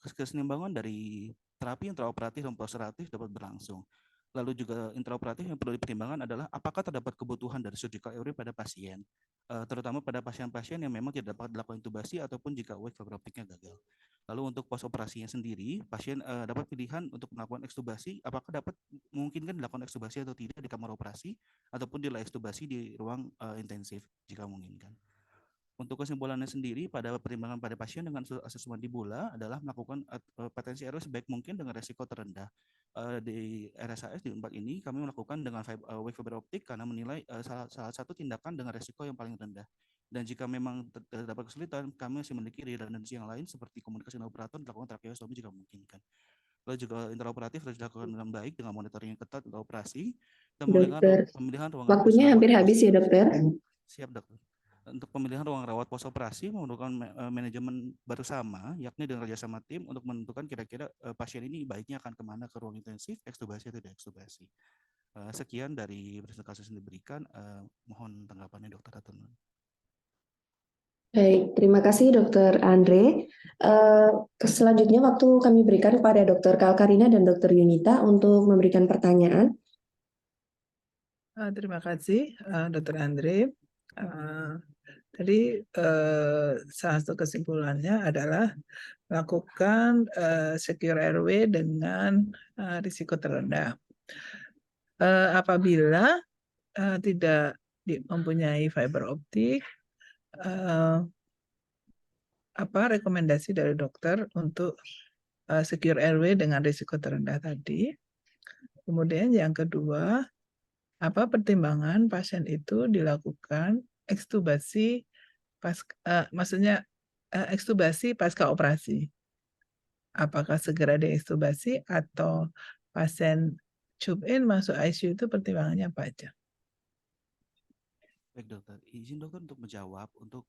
keseimbangan dari terapi intraoperatif dan postoperatif dapat berlangsung. Lalu juga intraoperatif yang perlu dipertimbangkan adalah apakah terdapat kebutuhan dari surgical airway pada pasien, terutama pada pasien-pasien yang memang tidak dapat dilakukan intubasi ataupun jika awake fiber optic-nya gagal. Lalu untuk pos operasinya sendiri, pasien dapat pilihan untuk melakukan ekstubasi, apakah dapat memungkinkan dilakukan ekstubasi atau tidak di kamar operasi, ataupun di ekstubasi di ruang intensif jika memungkinkan. Untuk kesimpulannya sendiri, pada pertimbangan pada pasien dengan abses submandibula adalah melakukan potensi airway sebaik mungkin dengan resiko terendah. Di RSAS di 4 ini kami melakukan dengan awake fiber optic karena menilai salah satu tindakan dengan resiko yang paling rendah. Dan jika memang terdapat kesulitan, kami masih memiliki redundansi yang lain seperti komunikasi dengan operator, dilakukan tracheostomi jika memungkinkan. Lalu juga intraoperatif harus dilakukan dengan baik dengan monitoring yang ketat untuk operasi dan pemilihan ruangan. Waktunya hampir habis ya dokter. Siap dokter. Untuk pemilihan ruang rawat pos operasi memerlukan manajemen bersama, yakni dengan kerjasama tim untuk menentukan kira-kira pasien ini baiknya akan kemana, ke ruang intensif, ekstubasi atau tidak ekstubasi. Sekian dari presentasi kasus yang diberikan. Mohon tanggapannya Dokter Atun. Baik, terima kasih Dokter Andre. Selanjutnya waktu kami berikan kepada Dr. Kalkarina dan Dr. Yunita untuk memberikan pertanyaan. Terima kasih, Dr. Andre. Tadi salah satu kesimpulannya adalah lakukan secure airway dengan risiko terendah. Apabila tidak mempunyai fiber optik, apa rekomendasi dari dokter untuk secure airway dengan risiko terendah tadi? Kemudian yang kedua, apa pertimbangan pasien itu dilakukan ekstubasi maksudnya ekstubasi pasca operasi? Apakah segera diekstubasi atau pasien tube in masuk ICU itu pertimbangannya apa aja? Baik dokter, izin dokter untuk menjawab untuk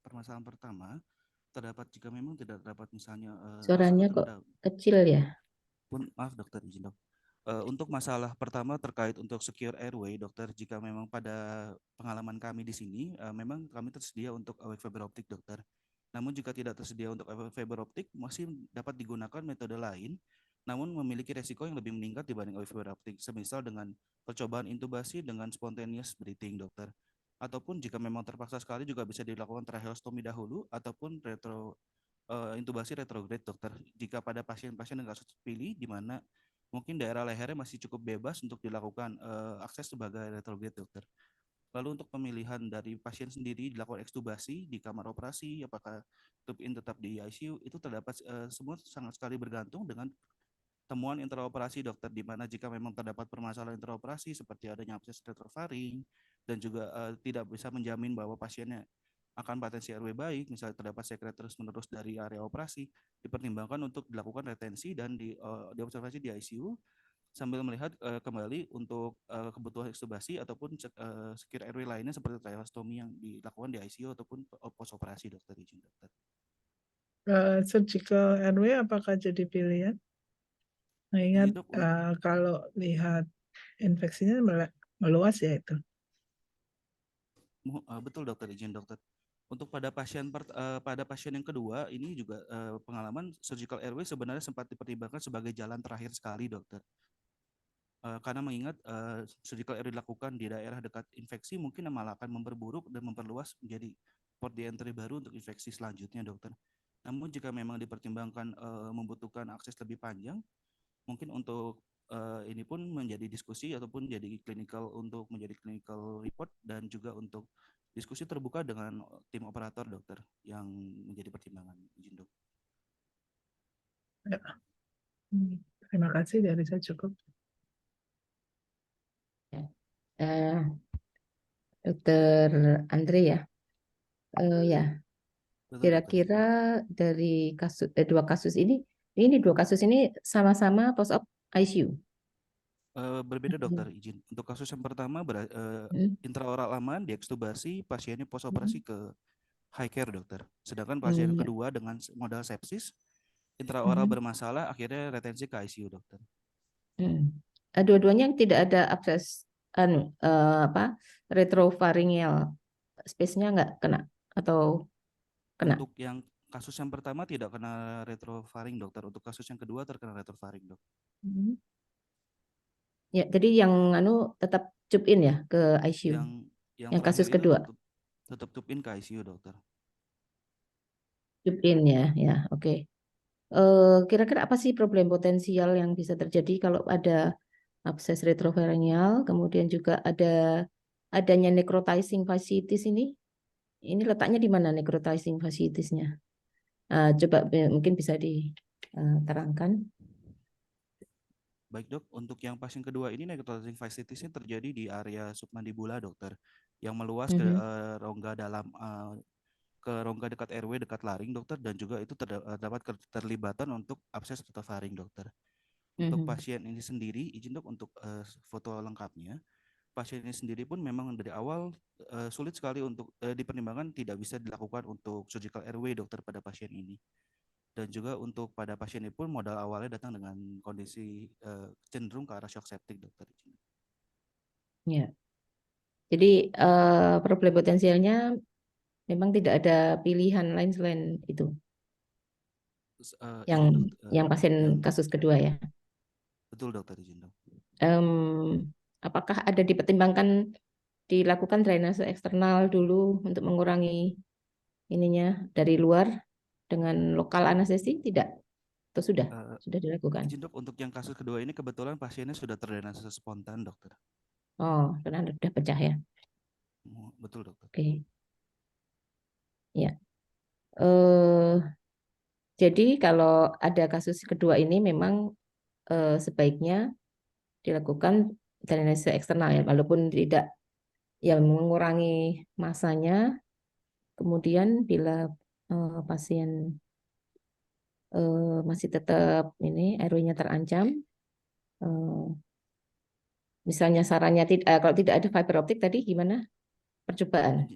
permasalahan pertama, terdapat jika memang tidak terdapat misalnya Suaranya risiko kok terendah. kecil ya? Maaf dokter, izin dok. Untuk masalah pertama terkait untuk secure airway, dokter, jika memang pada pengalaman kami di sini, memang kami tersedia untuk fiber optik, dokter. Namun jika tidak tersedia untuk fiber optik, masih dapat digunakan metode lain, namun memiliki resiko yang lebih meningkat dibanding fiber optik, semisal dengan percobaan intubasi dengan spontaneous breathing, dokter. Ataupun jika memang terpaksa sekali juga bisa dilakukan tracheostomi dahulu, ataupun intubasi retrograde, dokter. Jika pada pasien-pasien yang kasus pilih, di mana mungkin daerah lehernya masih cukup bebas untuk dilakukan akses sebagai retrograde, dokter. Lalu untuk pemilihan dari pasien sendiri dilakukan ekstubasi di kamar operasi, apakah tube in tetap di ICU, itu terdapat semua sangat sekali bergantung dengan temuan intraoperasi, dokter, di mana jika memang terdapat permasalahan intraoperasi seperti adanya abses retrofaring dan juga tidak bisa menjamin bahwa pasiennya akan potensi airway baik, misalnya terdapat sekret terus-menerus dari area operasi, dipertimbangkan untuk dilakukan retensi dan diobservasi di ICU sambil melihat kembali untuk kebutuhan ekstubasi ataupun secure airway lainnya seperti tracheostomy yang dilakukan di ICU ataupun pos operasi, dokter, izin dokter. Surgical airway apakah jadi pilihan? Mengingat Dok, kalau lihat infeksinya meluas ya itu. betul dokter, izin dokter. Untuk pada pasien yang kedua, ini juga pengalaman surgical airway sebenarnya sempat dipertimbangkan sebagai jalan terakhir sekali, dokter. Karena mengingat surgical airway dilakukan di daerah dekat infeksi mungkin malah akan memperburuk dan memperluas menjadi port di entry baru untuk infeksi selanjutnya, dokter. Namun jika memang dipertimbangkan membutuhkan akses lebih panjang, mungkin untuk ini pun menjadi diskusi ataupun menjadi clinical report dan juga untuk diskusi terbuka dengan tim operator, dokter, yang menjadi pertimbangan, izin dok. Ya. Terima kasih, dari saya cukup. Dokter Andre ya, ya. Betul, Kira-kira dari dua kasus ini sama-sama post op ICU. Berbeda, dokter, izin. Untuk kasus yang pertama intraoral aman, diekstubasi, pasiennya post operasi ke high care, dokter. Sedangkan pasien yang kedua dengan modal sepsis, intraoral bermasalah, akhirnya retensi ke ICU, dokter. Dua-duanya tidak ada abses retropharyngeal space-nya nggak kena atau kena? Untuk yang kasus yang pertama tidak kena retropharing, dokter. Untuk kasus yang kedua terkena retropharing, dok. Ya, jadi yang tetap tube in ya ke ICU. Yang kasus kedua tetap tube in ke ICU, dokter. Tube in ya, oke. Kira-kira apa sih problem potensial yang bisa terjadi kalau ada abses retropharyngeal, kemudian juga adanya necrotizing fasciitis ini? Ini letaknya di mana necrotizing fasciitisnya? Coba mungkin bisa diterangkan. Baik, dok, untuk yang pasien kedua ini necrotizing fasciitisnya terjadi di area submandibula, dokter, yang meluas ke rongga dalam ke rongga dekat airway, dekat laring, dokter, dan juga itu terdapat keterlibatan untuk abses retropharing, dokter. Untuk pasien ini sendiri, izin dok untuk foto lengkapnya. Pasien ini sendiri pun memang dari awal sulit sekali untuk dipertimbangkan tidak bisa dilakukan untuk surgical airway, dokter, pada pasien ini. Dan juga untuk pada pasien ini pun modal awalnya datang dengan kondisi cenderung ke arah shock septic, dokter. Ya. Jadi problem potensialnya memang tidak ada pilihan lain selain itu. yang izin, pasien kasus kedua ya. betul dokter, izin dok. Apakah ada dipertimbangkan dilakukan drainase eksternal dulu untuk mengurangi ininya dari luar dengan lokal anestesi? Tidak? Atau sudah dilakukan? Izin dok, untuk yang kasus kedua ini kebetulan pasiennya sudah terdrainase spontan dokter. Oh, karena sudah pecah ya. Betul dokter. Oke. Ya. Jadi kalau ada kasus kedua ini memang sebaiknya dilakukan drainase eksternal ya, walaupun tidak yang mengurangi masanya. Kemudian bila pasien masih tetap ini RW-nya terancam, misalnya sarannya kalau tidak ada fiber optik tadi gimana percobaan?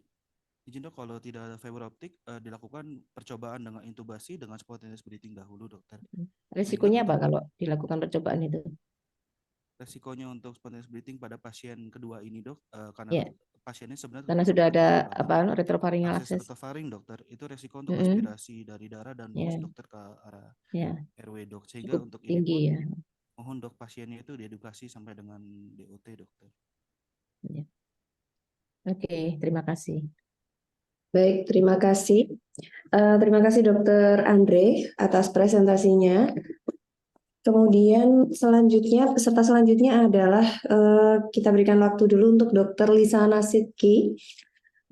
Izin dok, kalau tidak ada fiber optik dilakukan percobaan dengan intubasi dengan spontaneous breathing dahulu dokter. Risikonya apa kalau dilakukan percobaan itu? Resikonya untuk spontaneous breathing pada pasien kedua ini dok, karena pasiennya sebenarnya karena sudah ada retropharyngeal akses access retrofaring dokter, itu resiko untuk aspirasi dari darah dan bus dokter ke arah RW dok, sehingga cukup untuk tinggi ini pun ya. mohon dok pasiennya itu diedukasi sampai dengan DOT dokter. Oke, terima kasih. Baik, terima kasih. Terima kasih Dokter Andre atas presentasinya. Kemudian peserta selanjutnya adalah kita berikan waktu dulu untuk Dokter Lisana Sidki.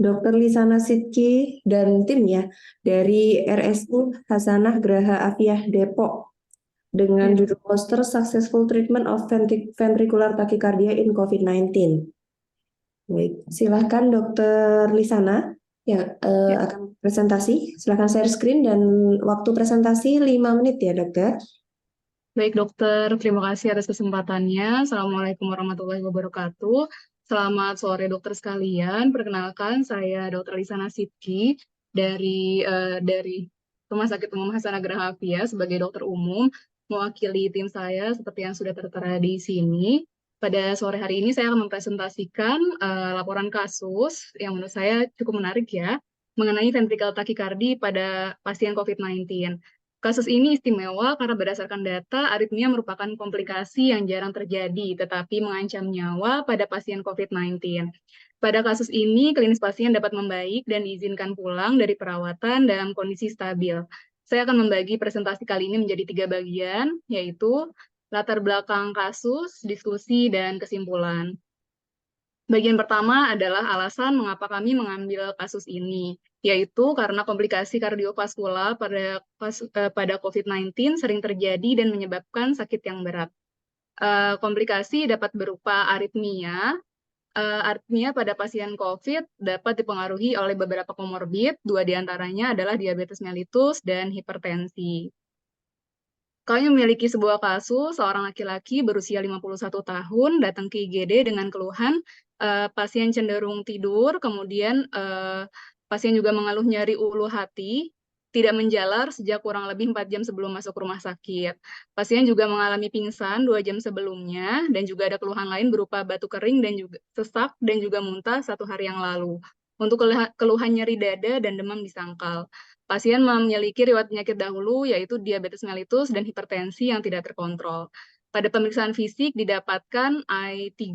Dokter Lisana Sidki dan tim ya dari RSU Hasanah Graha Afiah Depok dengan judul poster Successful Treatment of Ventricular Tachycardia in COVID-19. Baik, silakan Dokter Lisana yang akan presentasi. Silakan share screen dan waktu presentasi 5 menit ya dokter. Baik dokter, terima kasih atas kesempatannya. Assalamualaikum warahmatullahi wabarakatuh. Selamat sore dokter sekalian. Perkenalkan saya Dr. Lisana Sidki dari Rumah Sakit Umum Hasanah Graha Afiah sebagai dokter umum, mewakili tim saya seperti yang sudah tertera di sini. Pada sore hari ini saya akan mempresentasikan laporan kasus yang menurut saya cukup menarik ya, mengenai ventricular tachycardia pada pasien COVID-19. Kasus ini istimewa karena berdasarkan data, aritmia merupakan komplikasi yang jarang terjadi, tetapi mengancam nyawa pada pasien COVID-19. Pada kasus ini, klinis pasien dapat membaik dan diizinkan pulang dari perawatan dalam kondisi stabil. Saya akan membagi presentasi kali ini menjadi 3 bagian, yaitu latar belakang kasus, diskusi, dan kesimpulan. Bagian pertama adalah alasan mengapa kami mengambil kasus ini, yaitu karena komplikasi kardiovaskular pada COVID-19 sering terjadi dan menyebabkan sakit yang berat. Komplikasi dapat berupa aritmia. Aritmia pada pasien COVID dapat dipengaruhi oleh beberapa komorbid, 2 diantaranya adalah diabetes mellitus dan hipertensi. Kami memiliki sebuah kasus, seorang laki-laki berusia 51 tahun datang ke IGD dengan keluhan pasien cenderung tidur, kemudian pasien juga mengeluh nyeri ulu hati, tidak menjalar sejak kurang lebih 4 jam sebelum masuk rumah sakit. Pasien juga mengalami pingsan 2 jam sebelumnya, dan juga ada keluhan lain berupa batuk kering dan juga sesak dan juga muntah 1 hari yang lalu. Untuk keluhan nyeri dada dan demam di sangkal. Pasien memiliki riwayat penyakit dahulu, yaitu diabetes mellitus dan hipertensi yang tidak terkontrol. Pada pemeriksaan fisik didapatkan I3,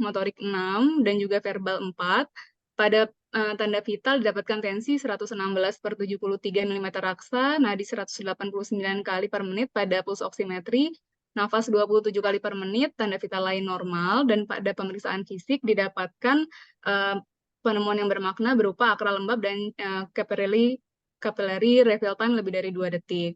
motorik 6, dan juga verbal 4. Pada tanda vital didapatkan tensi 116/73 mm raksa, nadi 189 kali per menit pada puls oximetri, nafas 27 kali per menit, tanda vital lain normal, dan pada pemeriksaan fisik didapatkan penemuan yang bermakna berupa akra lembab dan capillary refill time lebih dari 2 detik.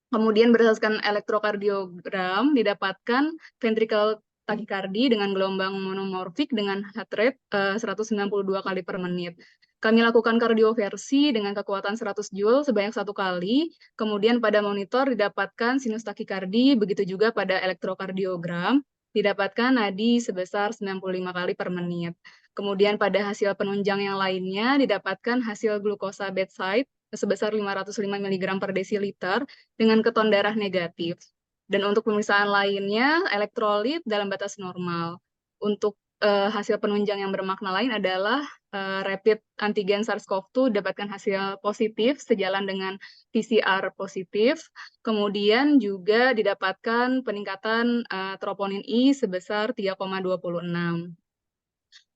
Kemudian berdasarkan elektrokardiogram didapatkan ventricular tachycardia dengan gelombang monomorfik dengan heart rate 192 kali per menit. Kami lakukan kardioversi dengan kekuatan 100 Joule sebanyak 1 kali. Kemudian pada monitor didapatkan sinus tachycardia, begitu juga pada elektrokardiogram didapatkan nadi sebesar 95 kali per menit. Kemudian pada hasil penunjang yang lainnya didapatkan hasil glukosa bedside sebesar 505 mg per desiliter dengan keton darah negatif. Dan untuk pemeriksaan lainnya, elektrolit dalam batas normal. Untuk hasil penunjang yang bermakna lain adalah rapid antigen SARS-CoV-2 dapatkan hasil positif sejalan dengan PCR positif. Kemudian juga didapatkan peningkatan troponin I sebesar 3,26.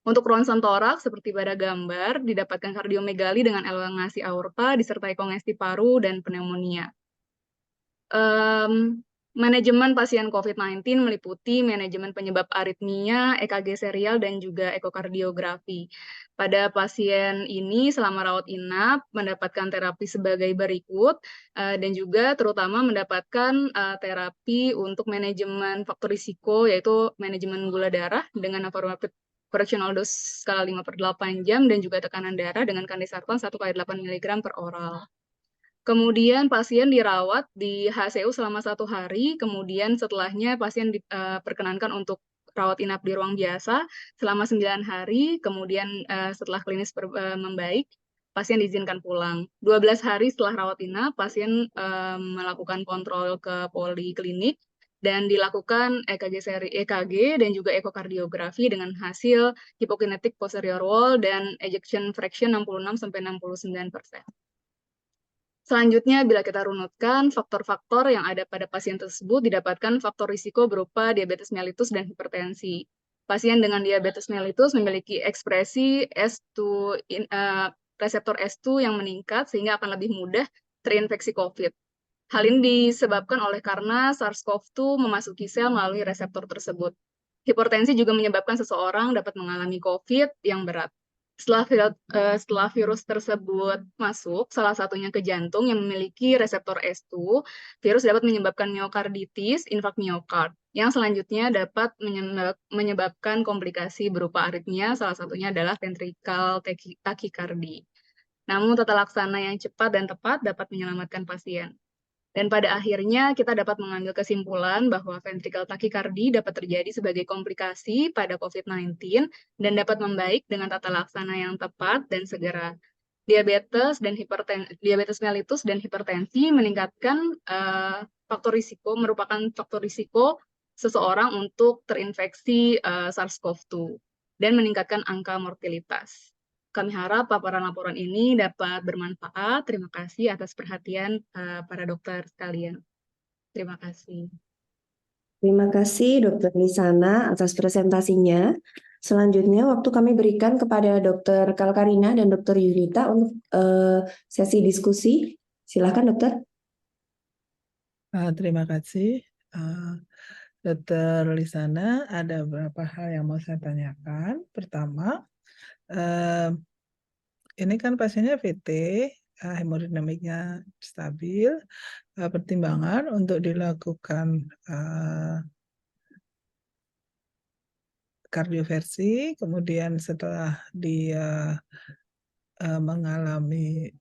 Untuk ronsen toraks seperti pada gambar, didapatkan kardiomegali dengan elongasi aorta disertai kongesti paru dan pneumonia. Manajemen pasien COVID-19 meliputi manajemen penyebab aritmia, EKG serial, dan juga ekokardiografi. Pada pasien ini selama rawat inap mendapatkan terapi sebagai berikut, dan juga terutama mendapatkan terapi untuk manajemen faktor risiko, yaitu manajemen gula darah dengan navaroprapid fractional dose skala 5/8 jam, dan juga tekanan darah dengan kandesartan 1/8 mg per oral. Kemudian pasien dirawat di HCU selama 1 hari, kemudian setelahnya pasien diperkenankan untuk rawat inap di ruang biasa selama 9 hari, kemudian setelah klinis membaik, pasien diizinkan pulang. 12 hari setelah rawat inap, pasien melakukan kontrol ke poliklinik dan dilakukan EKG dan juga ekokardiografi dengan hasil hipokinetik posterior wall dan ejection fraction 66-69%. Selanjutnya, bila kita runutkan faktor-faktor yang ada pada pasien tersebut, didapatkan faktor risiko berupa diabetes mellitus dan hipertensi. Pasien dengan diabetes mellitus memiliki ekspresi reseptor S2 yang meningkat sehingga akan lebih mudah terinfeksi COVID. Hal ini disebabkan karena SARS-CoV-2 memasuki sel melalui reseptor tersebut. Hipertensi juga menyebabkan seseorang dapat mengalami COVID yang berat. Setelah virus tersebut masuk, salah satunya ke jantung yang memiliki reseptor S2, virus dapat menyebabkan miokarditis, infark miokard, yang selanjutnya dapat menyebabkan komplikasi berupa aritmia, salah satunya adalah ventricular tachycardia. Namun tata laksana yang cepat dan tepat dapat menyelamatkan pasien. Dan pada akhirnya kita dapat mengambil kesimpulan bahwa ventricular tachycardia dapat terjadi sebagai komplikasi pada COVID-19 dan dapat membaik dengan tata laksana yang tepat dan segera. Diabetes mellitus dan hipertensi meningkatkan merupakan faktor risiko seseorang untuk terinfeksi SARS-CoV-2 dan meningkatkan angka mortalitas. Kami harap paparan laporan ini dapat bermanfaat. Terima kasih atas perhatian para dokter sekalian. Terima kasih. Terima kasih Dr. Lisana atas presentasinya. Selanjutnya waktu kami berikan kepada Dr. Kalkarina dan Dr. Yunita untuk sesi diskusi. Silakan dokter. Terima kasih. Dr. Lisana, ada beberapa hal yang mau saya tanyakan. Pertama, ini kan pasiennya VT, hemodinamiknya stabil, pertimbangan untuk dilakukan kardioversi, kemudian setelah dia mengalami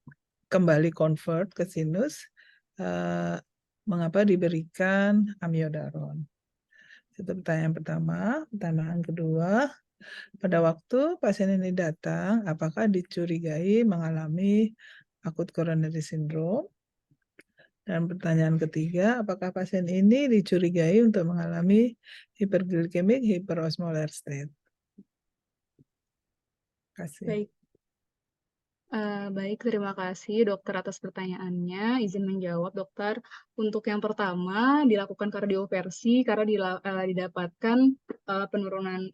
kembali convert ke sinus, mengapa diberikan amiodaron? Itu pertanyaan pertama. Pertanyaan kedua, pada waktu pasien ini datang, apakah dicurigai mengalami akut coronary syndrome? Dan pertanyaan ketiga, apakah pasien ini dicurigai untuk mengalami hyperglycemic hyperosmolar state? Terima kasih. Baik, terima kasih dokter atas pertanyaannya. Izin menjawab dokter. Untuk yang pertama, dilakukan kardioversi karena didapatkan penurunan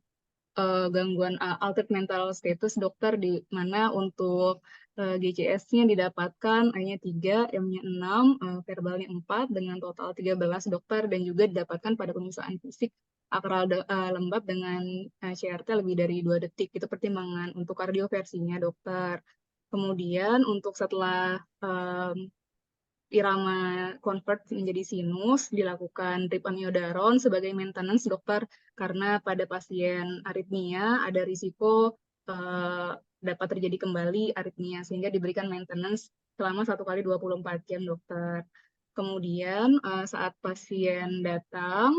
gangguan altered mental status dokter, di mana untuk GCS-nya didapatkan I-nya 3, M-nya 6, verbalnya 4 dengan total 13 dokter, dan juga didapatkan pada pemeriksaan fisik akral lembab dengan CRT lebih dari 2 detik. Itu pertimbangan untuk kardioversinya dokter. Kemudian untuk setelah irama convert menjadi sinus, dilakukan drip amiodaron sebagai maintenance dokter, karena pada pasien aritmia ada risiko dapat terjadi kembali aritmia, sehingga diberikan maintenance selama 1x24 jam dokter. Kemudian saat pasien datang,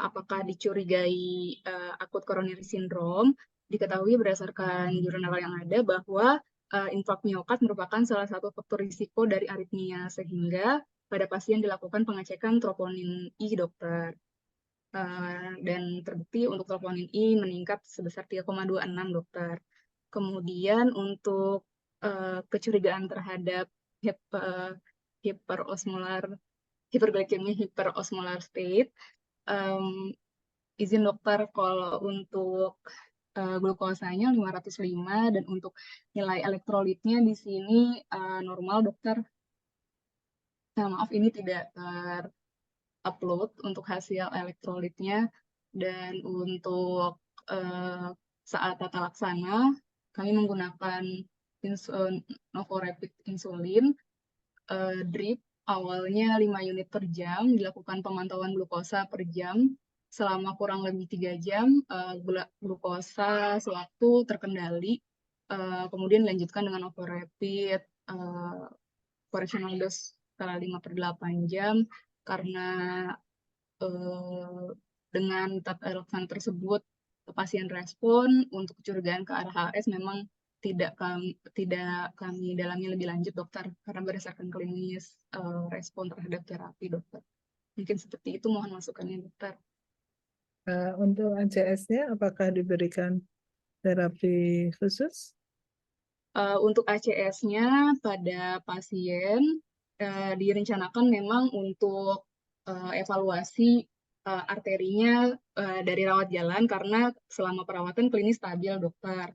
apakah dicurigai akut coronary syndrome, diketahui berdasarkan jurnal yang ada bahwa infark miokard merupakan salah satu faktor risiko dari aritmia, sehingga pada pasien dilakukan pengecekan troponin I dokter. Dan terbukti untuk troponin I meningkat sebesar 3,26 dokter. Kemudian untuk kecurigaan terhadap hiperglikemia hiperosmolar state, izin dokter kalau untuk glukosanya 505 dan untuk nilai elektrolitnya di sini normal dokter. Nah, maaf ini tidak terupload untuk hasil elektrolitnya, dan untuk saat tata laksana kami menggunakan Novorapid insulin drip awalnya 5 unit per jam, dilakukan pemantauan glukosa per jam selama kurang lebih 3 jam, glukosa sewaktu terkendali, kemudian dilanjutkan dengan Novorapid operational dose skala 5/8 jam, karena dengan tata laksana tersebut pasien respon. Untuk kecurigaan ke arah HS memang tidak kami dalami lebih lanjut dokter, karena berdasarkan klinis respon terhadap terapi dokter. Mungkin seperti itu, mohon masukannya dokter. Untuk ACS-nya apakah diberikan terapi khusus? Untuk ACS-nya pada pasien direncanakan memang untuk evaluasi arterinya dari rawat jalan, karena selama perawatan klinis stabil dokter.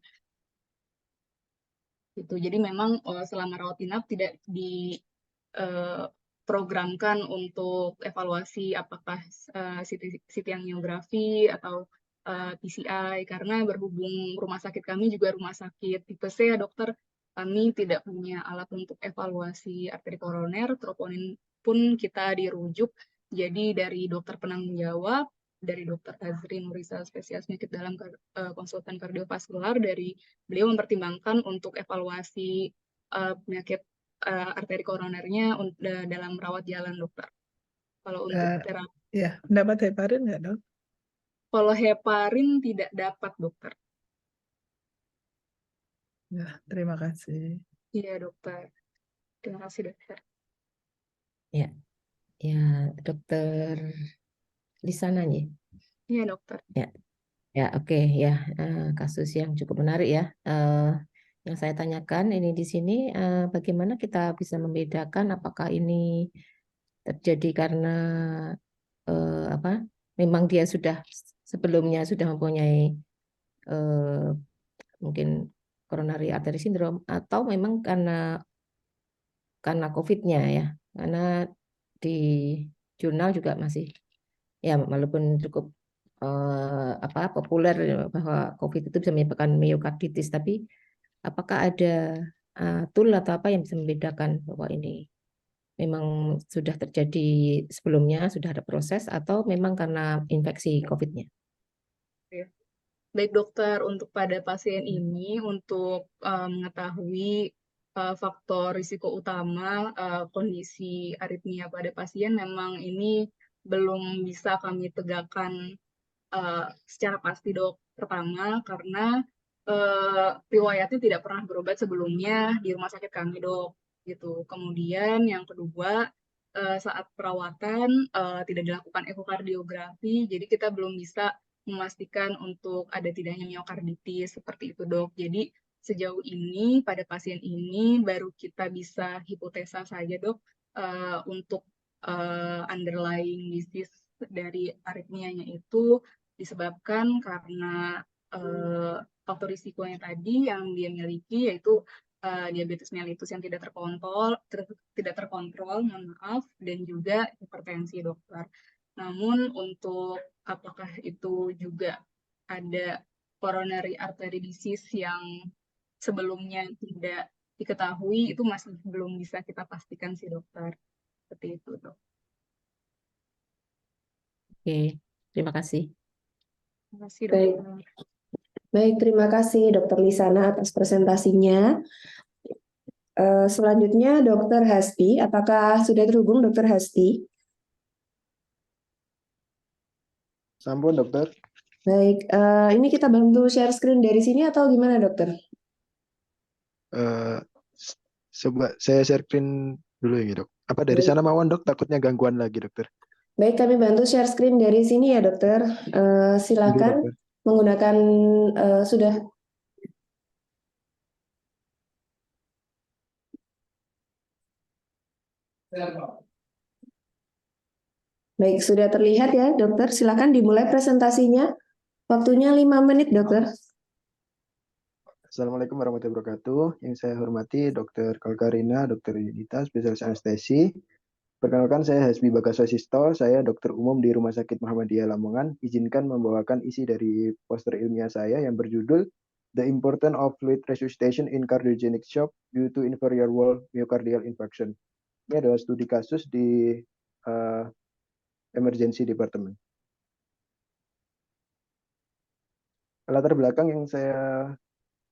Gitu. Jadi memang selama rawat inap tidak diprogramkan untuk evaluasi apakah CT angiografi atau PCI, karena berhubung rumah sakit kami juga rumah sakit tipe C ya dokter, kami tidak punya alat untuk evaluasi arteri koroner. Troponin pun kita dirujuk jadi dari dokter penanggung jawab, dari dokter Tazrin Nurisa, spesialis penyakit dalam konsultan kardiovaskular, dari beliau mempertimbangkan untuk evaluasi penyakit arteri koronernya dalam rawat jalan dokter. Kalau untuk terapi, Ya, dapat heparin nggak dok? kalau heparin tidak dapat dokter. Ya, terima kasih. Iya dokter. Terima kasih dokter. Ya, dokter Lisana nih. Iya dokter. Ya, oke ya. Kasus yang cukup menarik ya. Yang saya tanyakan ini di sini, bagaimana kita bisa membedakan apakah ini terjadi karena memang dia sudah sebelumnya sudah mempunyai mungkin coronary artery syndrome, atau memang karena COVID-nya ya. Karena di jurnal juga masih ya, walaupun cukup populer bahwa COVID itu bisa menyebabkan myokarditis, tapi apakah ada tool atau apa yang bisa membedakan bahwa ini memang sudah terjadi sebelumnya, sudah ada proses, atau memang karena infeksi COVID-nya? Baik dokter, untuk pada pasien ini, untuk mengetahui faktor risiko utama kondisi aritmia pada pasien, memang ini belum bisa kami tegakkan secara pasti dok. Pertama, karena riwayatnya tidak pernah berobat sebelumnya di rumah sakit kami dok. Gitu. Kemudian yang kedua, saat perawatan tidak dilakukan ekokardiografi, jadi kita belum bisa memastikan untuk ada tidaknya miokarditis seperti itu dok. Jadi sejauh ini pada pasien ini baru kita bisa hipotesa saja dok untuk underlying disease dari aritmianya itu disebabkan karena faktor risikonya tadi yang dia miliki, yaitu diabetes mellitus yang tidak terkontrol, mohon maaf, dan juga hipertensi dokter. Namun untuk apakah itu juga ada coronary artery disease yang sebelumnya tidak diketahui, itu masih belum bisa kita pastikan sih dokter. Seperti itu dok. Oke, terima kasih. Terima kasih Baik. dokter. Baik, terima kasih Dokter Lisana atas presentasinya. Selanjutnya Dokter Hasti, apakah sudah terhubung Dokter Hasti? Sampun dokter. Baik, ini kita bantu share screen dari sini atau gimana dokter? Coba saya share screen dulu ya dok. Apa dari Baik. sana mawon dok? Takutnya gangguan lagi dokter. Baik, kami bantu share screen dari sini ya dokter. Silakan Dokter. menggunakan sudah Baik, sudah terlihat ya, dokter. Silakan dimulai presentasinya. Waktunya 5 menit, dokter. Assalamualaikum warahmatullahi wabarakatuh. Yang saya hormati Dr. Kalkarina, Dr. Yunita, spesialis anestesi. Perkenalkan, saya Hasbi Bagaswasisto, saya dokter umum di Rumah Sakit Muhammadiyah Lamongan. Izinkan membawakan isi dari poster ilmiah saya yang berjudul The Importance of Fluid Resuscitation in Cardiogenic Shock Due to Inferior Wall Myocardial Infarction. Ini adalah studi kasus di Emergency Department. Latar belakang yang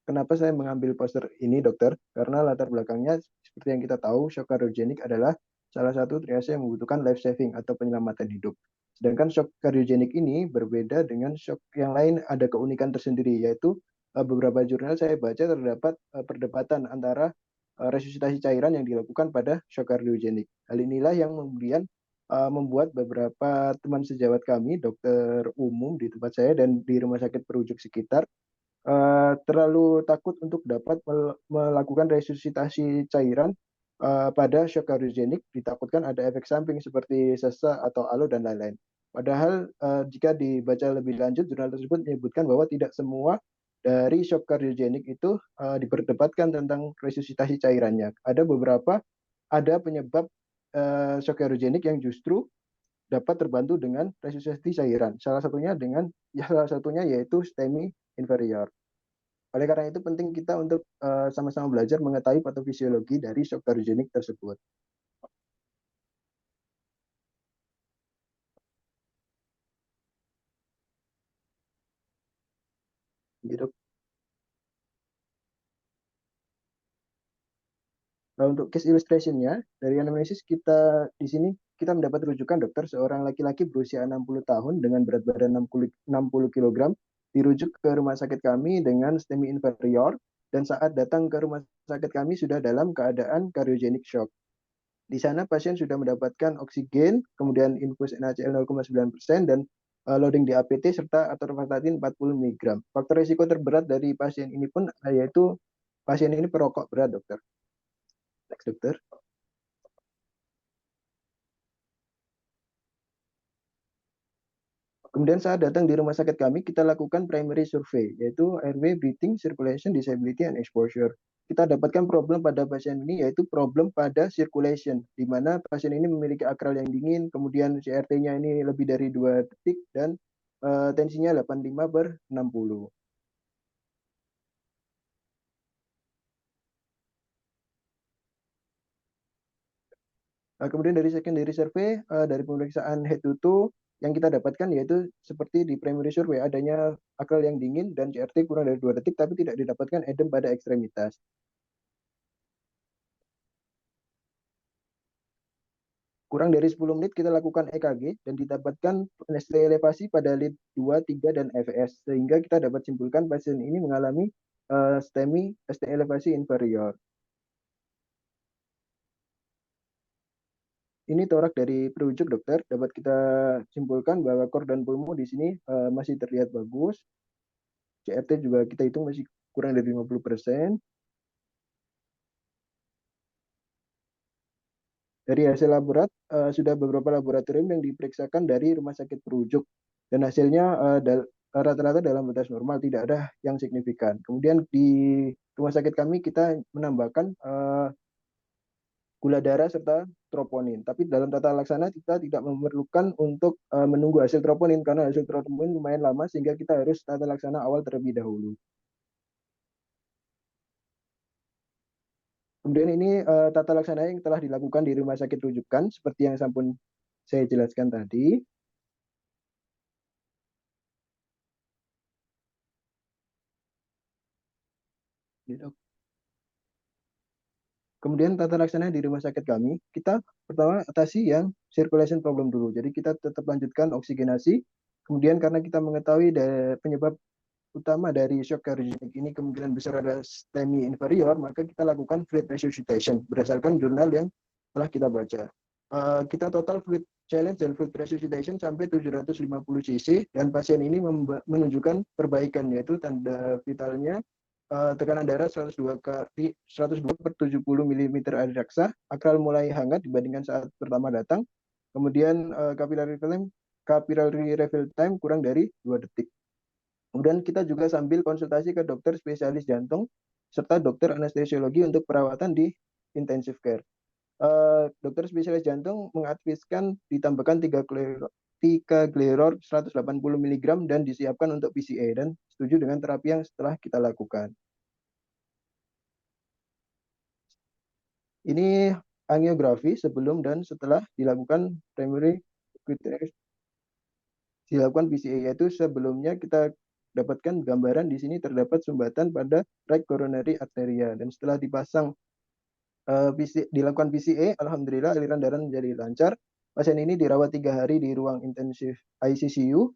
kenapa saya mengambil poster ini, dokter? Karena latar belakangnya seperti yang kita tahu, shock cardiogenik adalah salah satu triase yang membutuhkan life saving atau penyelamatan hidup. Sedangkan shock cardiogenik ini berbeda dengan shock yang lain, ada keunikan tersendiri, yaitu beberapa jurnal saya baca terdapat perdebatan antara resusitasi cairan yang dilakukan pada shock cardiogenik. Hal inilah yang kemudian membuat beberapa teman sejawat kami, dokter umum di tempat saya dan di rumah sakit perujuk sekitar, terlalu takut untuk dapat melakukan resusitasi cairan pada shock cardiogenik, ditakutkan ada efek samping seperti sesak atau alo dan lain-lain. Padahal jika dibaca lebih lanjut, jurnal tersebut menyebutkan bahwa tidak semua dari shock cardiogenik itu diperdebatkan tentang resusitasi cairannya. Ada penyebab shock cardiogenik yang justru dapat terbantu dengan resusitasi cairan. Salah satunya yaitu STEMI inferior. Oleh karena itu penting kita untuk sama-sama belajar mengetahui patofisiologi dari shock cardiogenik tersebut. Gitu. Nah, untuk case illustration-nya, dari anamnesis kita di sini kita mendapat rujukan dokter seorang laki-laki berusia 60 tahun dengan berat badan 60 kg dirujuk ke rumah sakit kami dengan STEMI inferior dan saat datang ke rumah sakit kami sudah dalam keadaan cardiogenic shock. Di sana pasien sudah mendapatkan oksigen, kemudian infus NaCl 0,9% dan loading di APT serta atorvastatin 40 mg. Faktor risiko terberat dari pasien ini pun yaitu pasien ini perokok berat, dokter. Next, dokter. Kemudian saat datang di rumah sakit kami, kita lakukan primary survey, yaitu airway, breathing, circulation, disability, and exposure. Kita dapatkan problem pada pasien ini, yaitu problem pada circulation, di mana pasien ini memiliki akral yang dingin, kemudian CRT-nya ini lebih dari 2 detik, dan tensinya 85/60. Kemudian dari secondary survey, dari pemeriksaan head to toe, yang kita dapatkan yaitu seperti di primary survey, adanya akral yang dingin dan CRT kurang dari 2 detik, tapi tidak didapatkan edem pada ekstremitas. Kurang dari 10 menit kita lakukan EKG dan didapatkan ST elevasi pada lead 2, 3, dan FS, sehingga kita dapat simpulkan pasien ini mengalami STEMI, ST elevasi inferior. Ini torak dari perujuk, dokter. Dapat kita simpulkan bahwa kor dan pulmo di sini masih terlihat bagus. CRT juga kita hitung masih kurang dari 50%. Dari hasil laborat, sudah beberapa laboratorium yang diperiksakan dari rumah sakit perujuk. Dan hasilnya rata-rata dalam batas normal, tidak ada yang signifikan. Kemudian di rumah sakit kami kita menambahkan gula darah serta troponin. Tapi dalam tata laksana kita tidak memerlukan untuk menunggu hasil troponin karena hasil troponin lumayan lama sehingga kita harus tata laksana awal terlebih dahulu. Kemudian ini tata laksana yang telah dilakukan di rumah sakit rujukan seperti yang sampun saya jelaskan tadi. Kemudian tata laksana di rumah sakit kami, kita pertama atasi yang circulation problem dulu. Jadi kita tetap lanjutkan oksigenasi. Kemudian karena kita mengetahui penyebab utama dari shock cardiogenik ini kemungkinan besar ada STEMI inferior, maka kita lakukan fluid resuscitation berdasarkan jurnal yang telah kita baca. Kita total fluid challenge dan fluid resuscitation sampai 750 cc dan pasien ini menunjukkan perbaikan, yaitu tanda vitalnya tekanan darah 102/70 mm air raksa, akral mulai hangat dibandingkan saat pertama datang. Kemudian capillary refill time kurang dari 2 detik. Kemudian kita juga sambil konsultasi ke dokter spesialis jantung serta dokter anestesiologi untuk perawatan di intensive care. Dokter spesialis jantung mengadviskan ditambahkan 3 Gleror 180 mg dan disiapkan untuk PCA dan setuju dengan terapi yang setelah kita lakukan. Ini angiografi sebelum dan setelah dilakukan primary dilakukan PCA, yaitu sebelumnya kita dapatkan gambaran di sini terdapat sumbatan pada right coronary arteria, dan setelah dipasang dilakukan PCA, alhamdulillah aliran darah menjadi lancar. Pasien ini dirawat 3 hari di ruang intensif ICU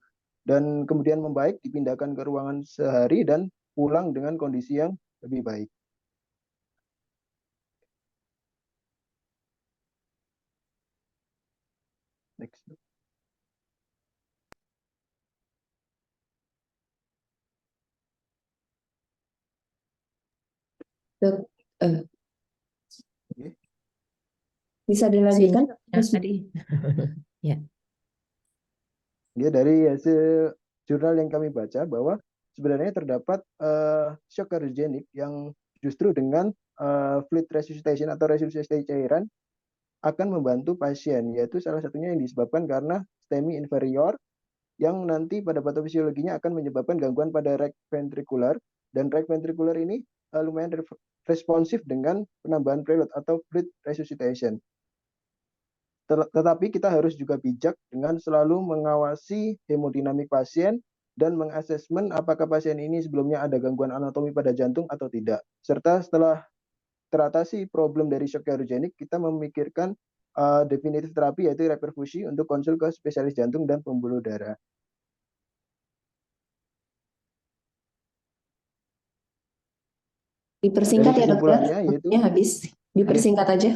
dan kemudian membaik, dipindahkan ke ruangan sehari dan pulang dengan kondisi yang lebih baik. Next. Dok, Oke. bisa dilanjutkan? Tadi. Ya. Ya, dari hasil jurnal yang kami baca bahwa sebenarnya terdapat shock cardiogenic yang justru dengan fluid resuscitation atau resusitasi cairan akan membantu pasien, yaitu salah satunya yang disebabkan karena STEMI inferior yang nanti pada patofisiologinya akan menyebabkan gangguan pada right ventricular, dan right ventricular ini lumayan responsif dengan penambahan preload atau fluid resuscitation. Tetapi kita harus juga bijak dengan selalu mengawasi hemodinamik pasien dan mengasesmen apakah pasien ini sebelumnya ada gangguan anatomi pada jantung atau tidak. Serta setelah teratasi problem dari shock cardiogenic, kita memikirkan definitif terapi yaitu reperfusi untuk konsul ke spesialis jantung dan pembuluh darah. Dipersingkat ya dokter, kesimpulannya yaitu waktunya habis. Dipersingkat aja.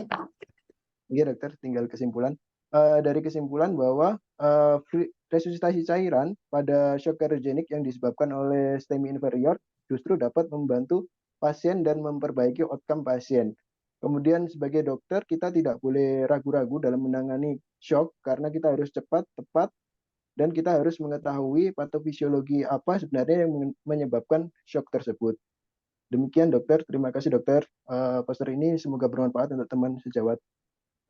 Iya dokter, tinggal kesimpulan. Dari kesimpulan bahwa resusitasi cairan pada shock cardiogenic yang disebabkan oleh STEMI inferior justru dapat membantu pasien dan memperbaiki outcome pasien. Kemudian sebagai dokter kita tidak boleh ragu-ragu dalam menangani shock karena kita harus cepat, tepat, dan kita harus mengetahui patofisiologi apa sebenarnya yang menyebabkan shock tersebut. Demikian dokter, terima kasih dokter. Poster ini semoga bermanfaat untuk teman sejawat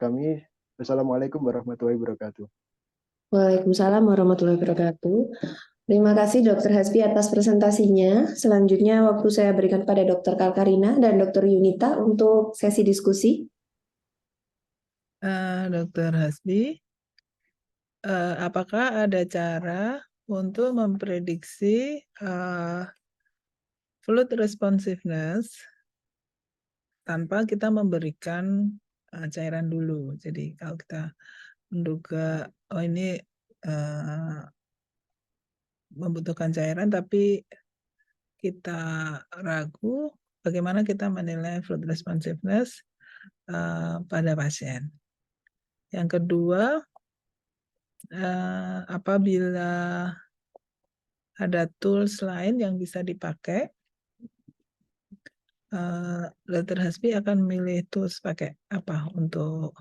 kami. Wassalamualaikum warahmatullahi wabarakatuh. Waalaikumsalam warahmatullahi wabarakatuh. Terima kasih Dr. Hasbi atas presentasinya. Selanjutnya waktu saya berikan pada Dr. Kalkarina dan Dr. Yunita untuk sesi diskusi. Dr. Hasbi, apakah ada cara untuk memprediksi fluid responsiveness tanpa kita memberikan cairan dulu? Jadi kalau kita menduga, oh ini membutuhkan cairan tapi kita ragu, bagaimana kita menilai fluid responsiveness pada pasien? Yang kedua, apabila ada tools lain yang bisa dipakai, Dr. Hasbi akan memilih tools pakai apa untuk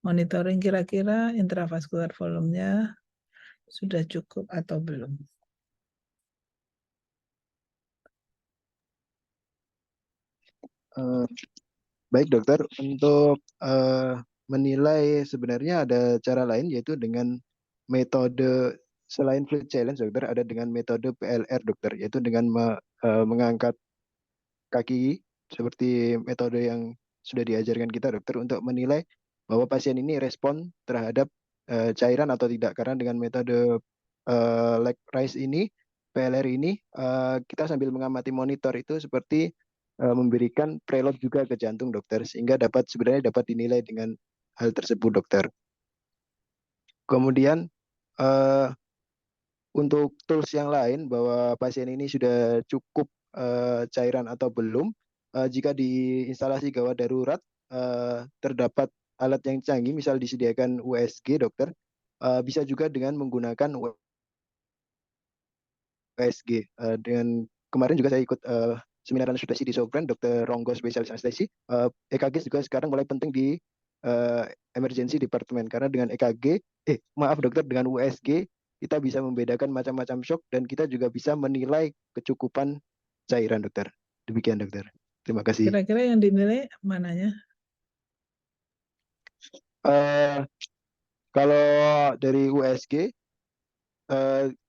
monitoring kira-kira intravaskular volumenya sudah cukup atau belum? Baik dokter, untuk menilai sebenarnya ada cara lain yaitu dengan metode selain fluid challenge dokter, ada dengan metode PLR dokter, yaitu dengan mengangkat kaki seperti metode yang sudah diajarkan kita dokter untuk menilai bahwa pasien ini respon terhadap cairan atau tidak, karena dengan metode leg raise ini, PLR ini, kita sambil mengamati monitor itu seperti memberikan preload juga ke jantung dokter, sehingga sebenarnya dapat dinilai dengan hal tersebut dokter. Kemudian untuk tools yang lain bahwa pasien ini sudah cukup cairan atau belum, jika di instalasi gawat darurat terdapat alat yang canggih, misal disediakan USG dokter, bisa juga dengan menggunakan USG. Dengan kemarin juga saya ikut seminar anestesi di Sopran, Dr. Ronggo spesialis anestesi. EKG juga sekarang mulai penting di emergency department karena dengan EKG, dengan USG kita bisa membedakan macam-macam shock dan kita juga bisa menilai kecukupan cairan, dokter. Demikian, dokter. Terima kasih. Kira-kira yang dinilai mananya? Kalau dari USG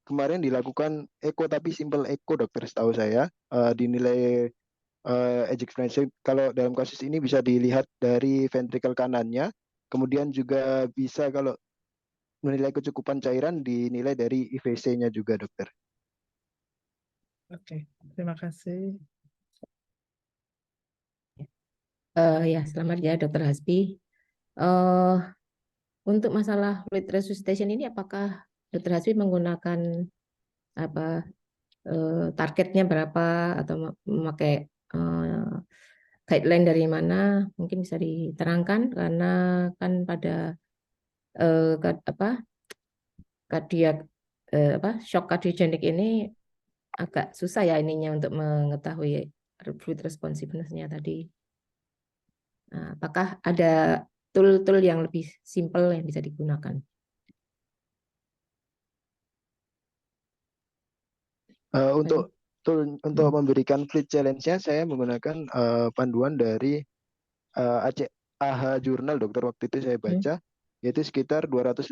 kemarin dilakukan echo tapi simple echo, dokter, setahu saya dinilai ejection. Kalau dalam kasus ini bisa dilihat dari ventricle kanannya, kemudian juga bisa kalau menilai kecukupan cairan dinilai dari IVC-nya juga, dokter. Oke, terima kasih. Ya, selamat ya Dokter Hasbi. Untuk masalah fluid resuscitation ini, apakah Dokter Hasbi menggunakan apa targetnya berapa atau memakai guideline dari mana? Mungkin bisa diterangkan karena kan pada shock cardiogenic ini agak susah ya ininya untuk mengetahui fluid responsiveness-nya tadi. Nah, apakah ada tool-tool yang lebih simple yang bisa digunakan? Untuk memberikan fluid challenge-nya, saya menggunakan panduan dari AH Journal, dokter. Waktu itu saya baca, yaitu sekitar 250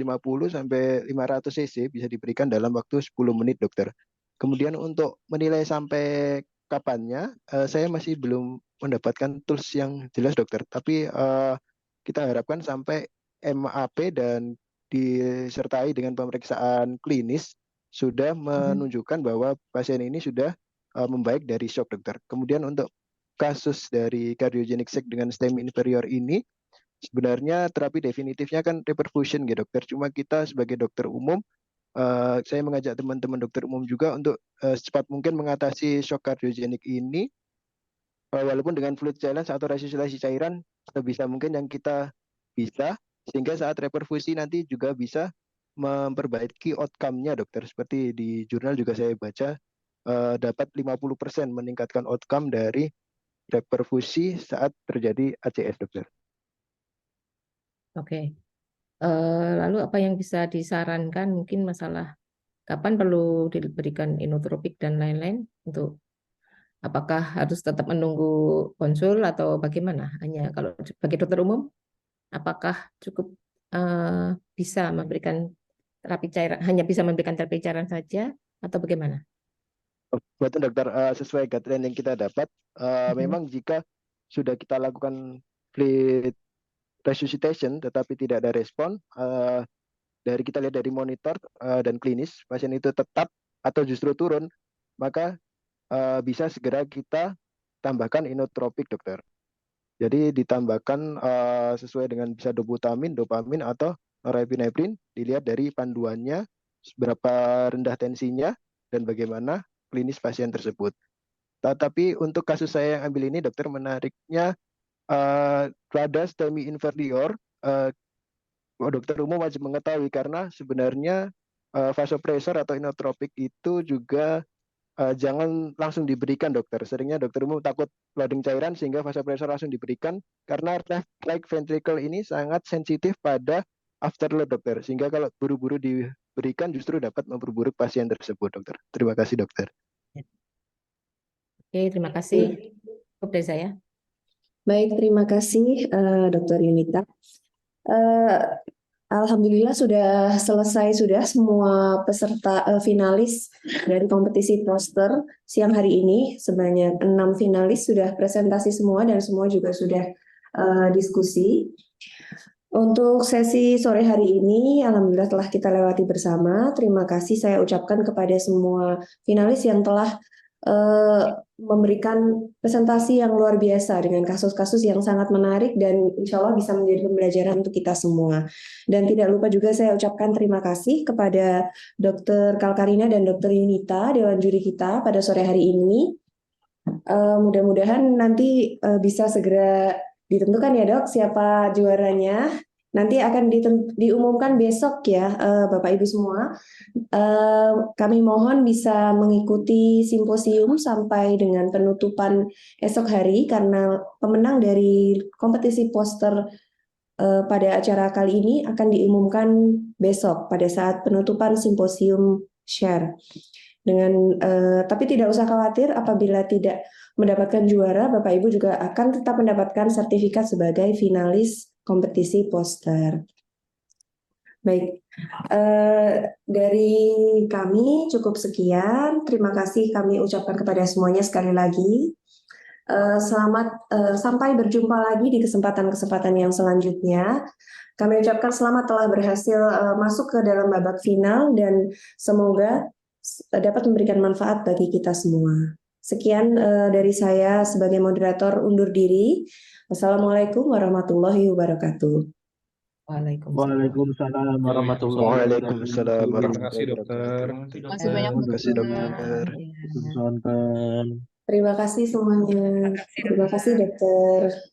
sampai 500 cc bisa diberikan dalam waktu 10 menit, dokter. Kemudian untuk menilai sampai kapannya, saya masih belum mendapatkan tools yang jelas, dokter. Tapi kita harapkan sampai MAP dan disertai dengan pemeriksaan klinis sudah menunjukkan bahwa pasien ini sudah membaik dari shock, dokter. Kemudian untuk kasus dari cardiogenic shock dengan STEMI inferior ini, sebenarnya terapi definitifnya kan reperfusion, ya, dokter. Cuma kita sebagai dokter umum, saya mengajak teman-teman dokter umum juga untuk secepat mungkin mengatasi shock cardiogenic ini, walaupun dengan fluid challenge atau resusitasi cairan sebisa mungkin yang kita bisa, sehingga saat reperfusi nanti juga bisa memperbaiki outcome-nya, dokter. Seperti di jurnal juga saya baca, dapat 50% meningkatkan outcome dari reperfusi saat terjadi ACS, dokter. Oke. Lalu apa yang bisa disarankan, mungkin masalah kapan perlu diberikan inotropik dan lain-lain, untuk apakah harus tetap menunggu konsul atau bagaimana? Hanya kalau bagi dokter umum, apakah cukup bisa memberikan terapi cairan, hanya bisa memberikan terapi cairan saja atau bagaimana? Betul, dokter. Sesuai guideline yang kita dapat, memang jika sudah kita lakukan fluid resuscitation tetapi tidak ada respon, dari kita lihat dari monitor dan klinis, pasien itu tetap atau justru turun, maka bisa segera kita tambahkan inotropik, dokter. Jadi ditambahkan sesuai dengan bisa dobutamine, dopamin, atau norepinephrine, dilihat dari panduannya seberapa rendah tensinya dan bagaimana klinis pasien tersebut. Tapi untuk kasus saya yang ambil ini, dokter, menariknya pada STEMI inferior, dokter umum wajib mengetahui karena sebenarnya vasopressor atau inotropik itu juga jangan langsung diberikan, dokter. Seringnya dokter umum takut loading cairan sehingga vasopressor langsung diberikan karena left right ventricle ini sangat sensitif pada afterload, dokter. Sehingga kalau buru-buru diberikan justru dapat memperburuk pasien tersebut, dokter. Terima kasih, dokter. Oke, terima kasih. Cukup dari saya. Baik, terima kasih Dr. Yunita. Alhamdulillah sudah selesai semua peserta finalis dari kompetisi poster siang hari ini. Sebanyak 6 finalis sudah presentasi semua dan semua juga sudah diskusi. Untuk sesi sore hari ini, alhamdulillah telah kita lewati bersama. Terima kasih saya ucapkan kepada semua finalis yang telah memberikan presentasi yang luar biasa dengan kasus-kasus yang sangat menarik dan insya Allah bisa menjadi pembelajaran untuk kita semua. Dan tidak lupa juga saya ucapkan terima kasih kepada Dr. Kalkarina dan Dr. Yunita, Dewan Juri kita pada sore hari ini. Mudah-mudahan nanti bisa segera ditentukan ya, Dok, siapa juaranya. Nanti akan diumumkan besok ya, Bapak Ibu semua. Kami mohon bisa mengikuti simposium sampai dengan penutupan esok hari karena pemenang dari kompetisi poster pada acara kali ini akan diumumkan besok pada saat penutupan simposium share. Tapi tidak usah khawatir apabila tidak mendapatkan juara, Bapak Ibu juga akan tetap mendapatkan sertifikat sebagai finalis kompetisi poster. Baik, dari kami cukup sekian. Terima kasih kami ucapkan kepada semuanya sekali lagi. Selamat sampai berjumpa lagi di kesempatan-kesempatan yang selanjutnya. Kami ucapkan selamat telah berhasil masuk ke dalam babak final dan semoga dapat memberikan manfaat bagi kita semua. Sekian dari saya sebagai moderator undur diri. Wassalamualaikum warahmatullahi wabarakatuh. Waalaikumsalam warahmatullahi Waalaikumsalam wabarakatuh. Terima kasih dokter. Terima kasih banyak Terima kasih dokter. Sonten. Terima kasih semuanya. Terima kasih dokter.